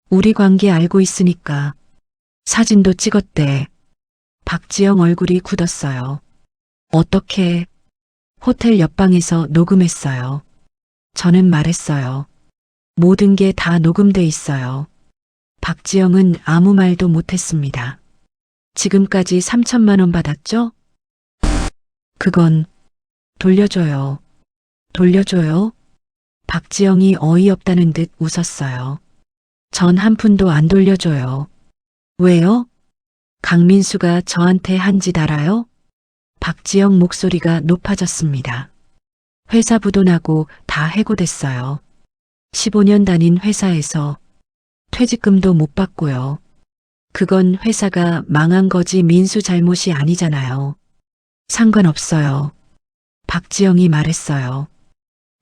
우리 관계 알고 있으니까. 사진도 찍었대. 박지영 얼굴이 굳었어요. 어떻게? 호텔 옆방에서 녹음했어요. 저는 말했어요. 모든 게 다 녹음돼 있어요. 박지영은 아무 말도 못했습니다. 지금까지 3천만 원 받았죠? 그건 돌려줘요. 돌려줘요? 박지영이 어이없다는 듯 웃었어요. 전 한 푼도 안 돌려줘요. 왜요? 강민수가 저한테 한 짓 알아요? 박지영 목소리가 높아졌습니다. 회사 부도나고 다 해고됐어요. 15년 다닌 회사에서 퇴직금도 못 받고요. 그건 회사가 망한 거지 민수 잘못이 아니잖아요. 상관없어요. 박지영이 말했어요.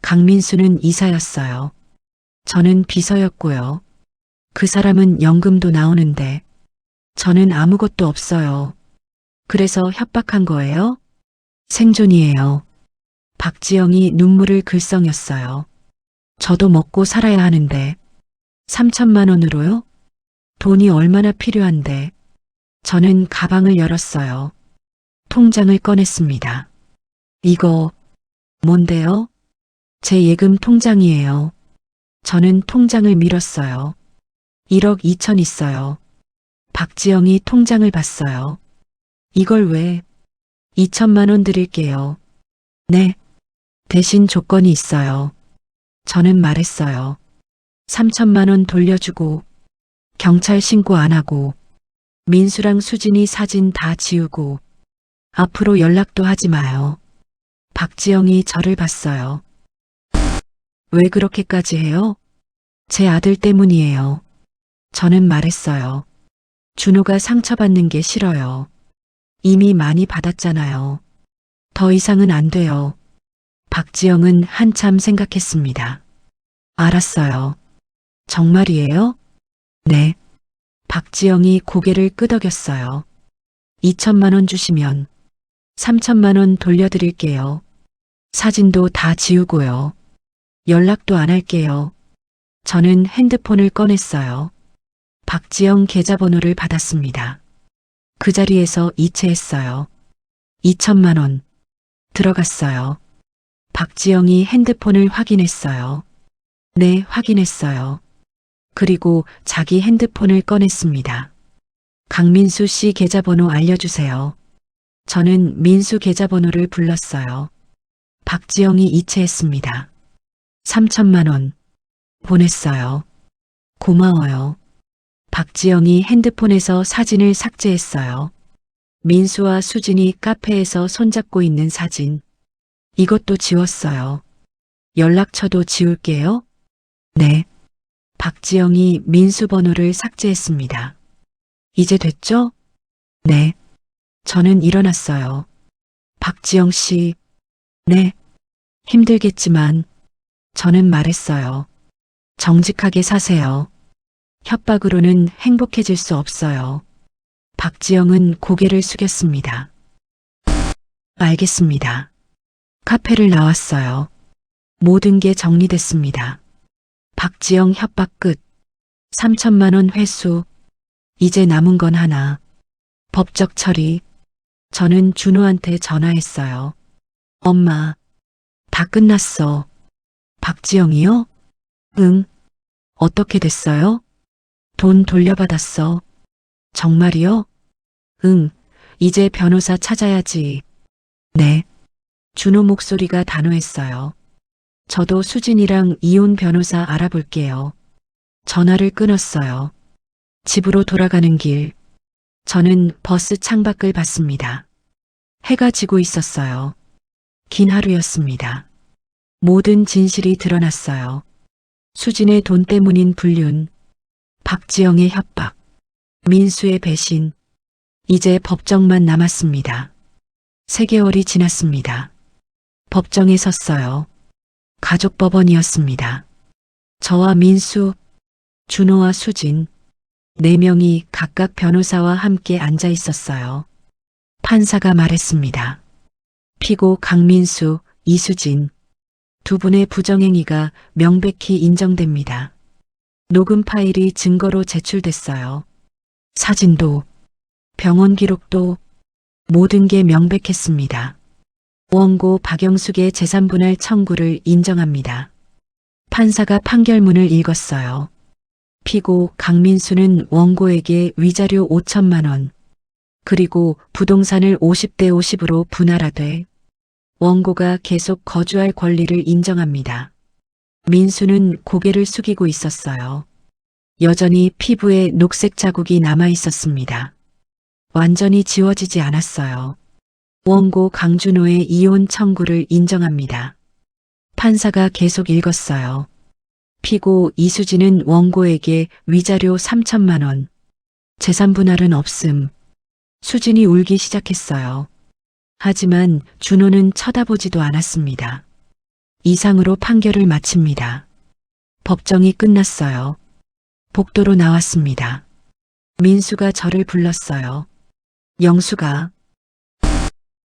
강민수는 이사였어요. 저는 비서였고요. 그 사람은 연금도 나오는데 저는 아무것도 없어요. 그래서 협박한 거예요? 생존이에요. 박지영이 눈물을 글썽였어요. 저도 먹고 살아야 하는데 3천만 원으로요? 돈이 얼마나 필요한데. 저는 가방을 열었어요. 통장을 꺼냈습니다. 이거 뭔데요? 제 예금 통장이에요. 저는 통장을 밀었어요. 1억 2천 있어요. 박지영이 통장을 봤어요. 이걸 왜? 2천만 원 드릴게요. 네. 대신 조건이 있어요. 저는 말했어요. 3천만 원 돌려주고 경찰 신고 안 하고 민수랑 수진이 사진 다 지우고 앞으로 연락도 하지 마요. 박지영이 저를 봤어요. 왜 그렇게까지 해요? 제 아들 때문이에요. 저는 말했어요. 준호가 상처받는 게 싫어요. 이미 많이 받았잖아요. 더 이상은 안 돼요. 박지영은 한참 생각했습니다. 알았어요. 정말이에요? 네. 박지영이 고개를 끄덕였어요. 2천만 원 주시면 3천만 원 돌려드릴게요. 사진도 다 지우고요. 연락도 안 할게요. 저는 핸드폰을 꺼냈어요. 박지영 계좌번호를 받았습니다. 그 자리에서 이체했어요. 2천만 원. 들어갔어요. 박지영이 핸드폰을 확인했어요. 네, 확인했어요. 그리고 자기 핸드폰을 꺼냈습니다. 강민수 씨 계좌번호 알려주세요. 저는 민수 계좌번호를 불렀어요. 박지영이 이체했습니다. 3천만 원. 보냈어요. 고마워요. 박지영이 핸드폰에서 사진을 삭제했어요. 민수와 수진이 카페에서 손잡고 있는 사진. 이것도 지웠어요. 연락처도 지울게요. 네. 박지영이 민수 번호를 삭제했습니다. 이제 됐죠? 네. 저는 일어났어요. 박지영 씨. 네. 힘들겠지만 저는 말했어요. 정직하게 사세요. 협박으로는 행복해질 수 없어요. 박지영은 고개를 숙였습니다. 알겠습니다. 카페를 나왔어요. 모든 게 정리됐습니다. 박지영 협박 끝. 3천만 원 회수. 이제 남은 건 하나. 법적 처리. 저는 준호한테 전화했어요. 엄마, 다 끝났어. 박지영이요? 응. 어떻게 됐어요? 돈 돌려받았어. 정말이요? 응. 이제 변호사 찾아야지. 네. 준호 목소리가 단호했어요. 저도 수진이랑 이혼 변호사 알아볼게요. 전화를 끊었어요. 집으로 돌아가는 길. 저는 버스 창밖을 봤습니다. 해가 지고 있었어요. 긴 하루였습니다. 모든 진실이 드러났어요. 수진의 돈 때문인 불륜, 박지영의 협박, 민수의 배신. 이제 법정만 남았습니다. 3개월이 지났습니다. 법정에 섰어요. 가족법원이었습니다. 저와 민수, 준호와 수진, 4명이 각각 변호사와 함께 앉아 있었어요. 판사가 말했습니다. 피고 강민수, 이수진, 두 분의 부정행위가 명백히 인정됩니다. 녹음 파일이 증거로 제출됐어요. 사진도, 병원 기록도 모든 게 명백했습니다. 원고 박영숙의 재산분할 청구를 인정합니다. 판사가 판결문을 읽었어요. 피고 강민수는 원고에게 위자료 5천만 원, 그리고 부동산을 50대 50으로 분할하되 원고가 계속 거주할 권리를 인정합니다. 민수는 고개를 숙이고 있었어요. 여전히 피부에 녹색 자국이 남아 있었습니다. 완전히 지워지지 않았어요. 원고 강준호의 이혼 청구를 인정합니다. 판사가 계속 읽었어요. 피고 이수진은 원고에게 위자료 3천만 원, 재산 분할은 없음. 수진이 울기 시작했어요. 하지만 준호는 쳐다보지도 않았습니다. 이상으로 판결을 마칩니다. 법정이 끝났어요. 복도로 나왔습니다. 민수가 저를 불렀어요. 영수가.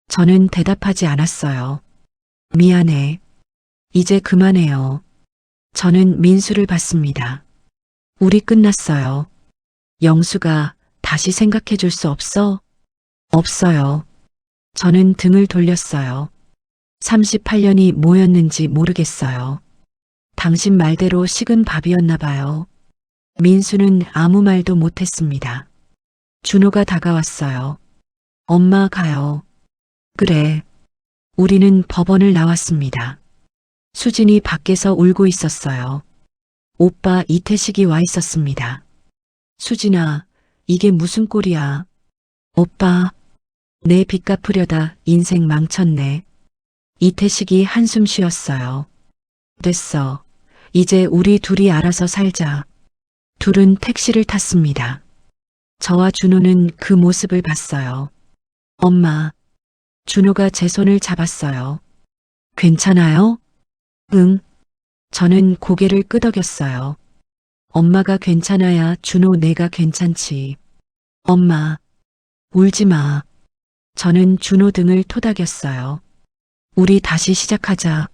저는 대답하지 않았어요. 미안해. 이제 그만해요. 저는 민수를 봤습니다. 우리 끝났어요. 영수가 다시 생각해 줄 수 없어? 없어요. 저는 등을 돌렸어요. 38년이 뭐였는지 모르겠어요. 당신 말대로 식은 밥이었나 봐요. 민수는 아무 말도 못했습니다. 준호가 다가왔어요. 엄마 가요. 그래. 우리는 법원을 나왔습니다. 수진이 밖에서 울고 있었어요. 오빠 이태식이 와 있었습니다. 수진아, 이게 무슨 꼴이야? 오빠, 내 빚 갚으려다 인생 망쳤네. 이태식이 한숨 쉬었어요. 됐어. 이제 우리 둘이 알아서 살자. 둘은 택시를 탔습니다. 저와 준호는 그 모습을 봤어요. 엄마, 준호가 제 손을 잡았어요. 괜찮아요? 응. 저는 고개를 끄덕였어요. 엄마가 괜찮아야 준호 내가 괜찮지. 엄마, 울지 마. 저는 준호 등을 토닥였어요. 우리 다시 시작하자.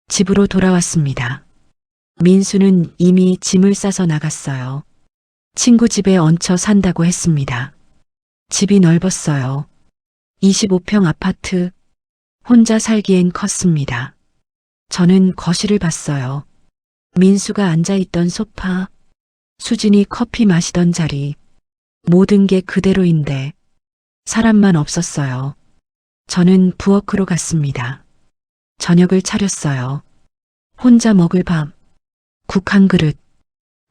집으로 돌아왔습니다. 민수는 이미 짐을 싸서 나갔어요. 친구 집에 얹혀 산다고 했습니다. 집이 넓었어요. 25평 아파트. 혼자 살기엔 컸습니다. 저는 거실을 봤어요. 민수가 앉아있던 소파, 수진이 커피 마시던 자리, 모든 게 그대로인데 사람만 없었어요. 저는 부엌으로 갔습니다. 저녁을 차렸어요. 혼자 먹을 밥, 국 한 그릇,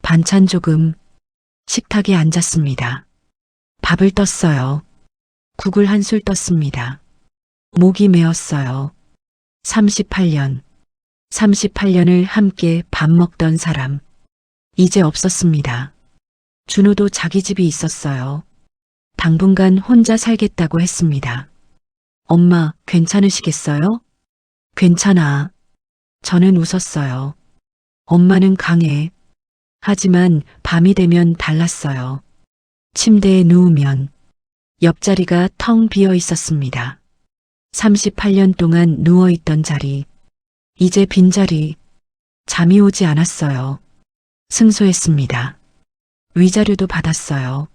반찬 조금, 식탁에 앉았습니다. 밥을 떴어요. 국을 한술 떴습니다. 목이 메었어요. 38년을 함께 밥 먹던 사람. 이제 없었습니다. 준호도 자기 집이 있었어요. 당분간 혼자 살겠다고 했습니다. 엄마, 괜찮으시겠어요? 괜찮아. 저는 웃었어요. 엄마는 강해. 하지만 밤이 되면 달랐어요. 침대에 누우면 옆자리가 텅 비어 있었습니다. 38년 동안 누워있던 자리. 이제 빈자리. 잠이 오지 않았어요. 승소했습니다. 위자료도 받았어요.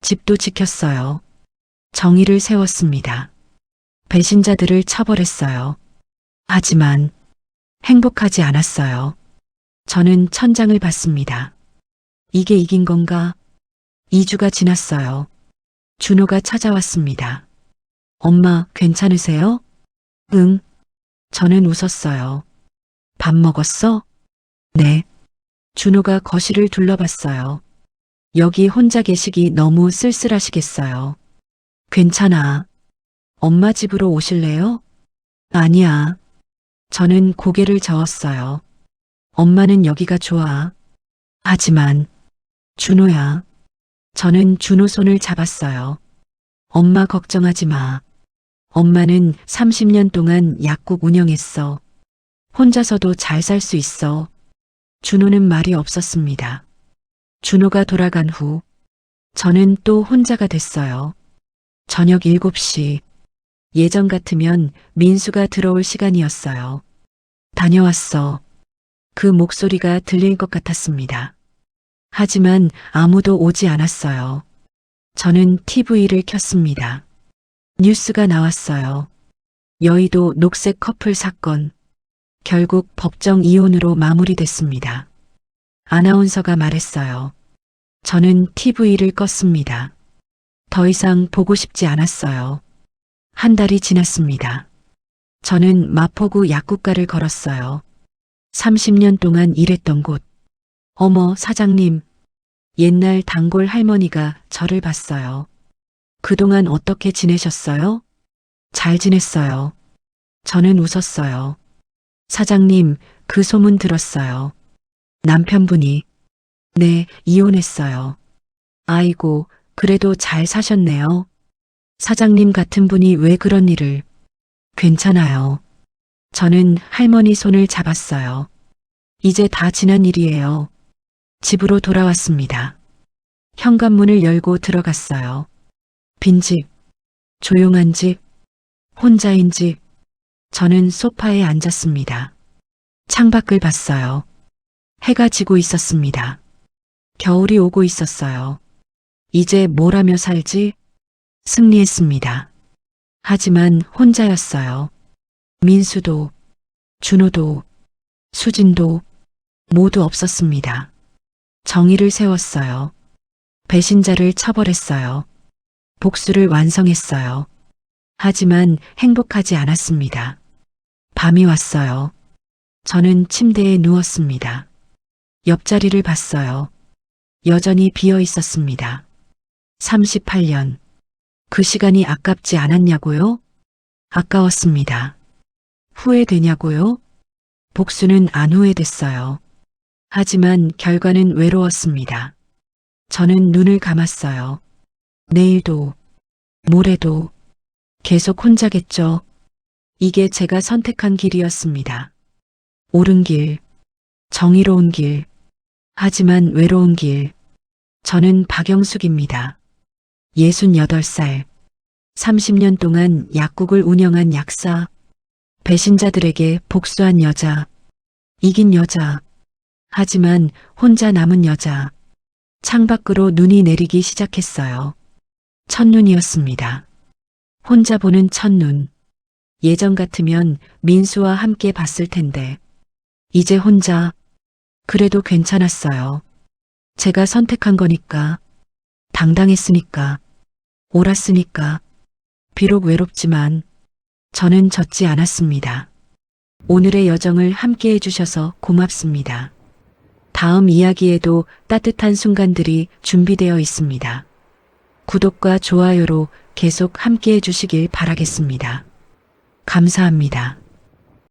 집도 지켰어요. 정의를 세웠습니다. 배신자들을 처벌했어요. 하지만 행복하지 않았어요. 저는 천장을 봤습니다. 이게 이긴 건가? 2주가 지났어요. 준호가 찾아왔습니다. 엄마, 괜찮으세요? 응. 저는 웃었어요. 밥 먹었어? 네. 준호가 거실을 둘러봤어요. 여기 혼자 계시기 너무 쓸쓸하시겠어요. 괜찮아. 엄마 집으로 오실래요? 아니야. 저는 고개를 저었어요. 엄마는 여기가 좋아. 하지만 준호야. 저는 준호 손을 잡았어요. 엄마 걱정하지 마. 엄마는 30년 동안 약국 운영했어. 혼자서도 잘 살 수 있어. 준호는 말이 없었습니다. 준호가 돌아간 후 저는 또 혼자가 됐어요. 저녁 7시. 예전 같으면 민수가 들어올 시간이었어요. 다녀왔어. 그 목소리가 들릴 것 같았습니다. 하지만 아무도 오지 않았어요. 저는 TV를 켰습니다. 뉴스가 나왔어요. 여의도 녹색 커플 사건. 결국 법정 이혼으로 마무리됐습니다. 아나운서가 말했어요. 저는 TV를 껐습니다. 더 이상 보고 싶지 않았어요. 한 달이 지났습니다. 저는 마포구 약국가를 걸었어요. 30년 동안 일했던 곳. 어머, 사장님. 옛날 단골 할머니가 저를 봤어요. 그동안 어떻게 지내셨어요? 잘 지냈어요. 저는 웃었어요. 사장님, 그 소문 들었어요. 남편분이. 네, 이혼했어요. 아이고, 그래도 잘 사셨네요. 사장님 같은 분이 왜 그런 일을? 괜찮아요. 저는 할머니 손을 잡았어요. 이제 다 지난 일이에요. 집으로 돌아왔습니다. 현관문을 열고 들어갔어요. 빈집, 조용한 집, 혼자인 집. 저는 소파에 앉았습니다. 창밖을 봤어요. 해가 지고 있었습니다. 겨울이 오고 있었어요. 이제 뭘 하며 살지? 승리했습니다. 하지만 혼자였어요. 민수도, 준호도, 수진도 모두 없었습니다. 정의를 세웠어요. 배신자를 처벌했어요. 복수를 완성했어요. 하지만 행복하지 않았습니다. 밤이 왔어요. 저는 침대에 누웠습니다. 옆자리를 봤어요. 여전히 비어 있었습니다. 38년. 그 시간이 아깝지 않았냐고요? 아까웠습니다. 후회되냐고요? 복수는 안 후회됐어요. 하지만 결과는 외로웠습니다. 저는 눈을 감았어요. 내일도, 모레도 계속 혼자겠죠. 이게 제가 선택한 길이었습니다. 옳은 길, 정의로운 길, 하지만 외로운 길. 저는 박영숙입니다. 68살, 30년 동안 약국을 운영한 약사, 배신자들에게 복수한 여자, 이긴 여자, 하지만 혼자 남은 여자. 창밖으로 눈이 내리기 시작했어요. 첫눈이었습니다. 혼자 보는 첫눈. 예전 같으면 민수와 함께 봤을 텐데, 이제 혼자. 그래도 괜찮았어요. 제가 선택한 거니까, 당당했으니까, 옳았으니까, 비록 외롭지만, 저는 젖지 않았습니다. 오늘의 여정을 함께 해주셔서 고맙습니다. 다음 이야기에도 따뜻한 순간들이 준비되어 있습니다. 구독과 좋아요로 계속 함께 해주시길 바라겠습니다. 감사합니다.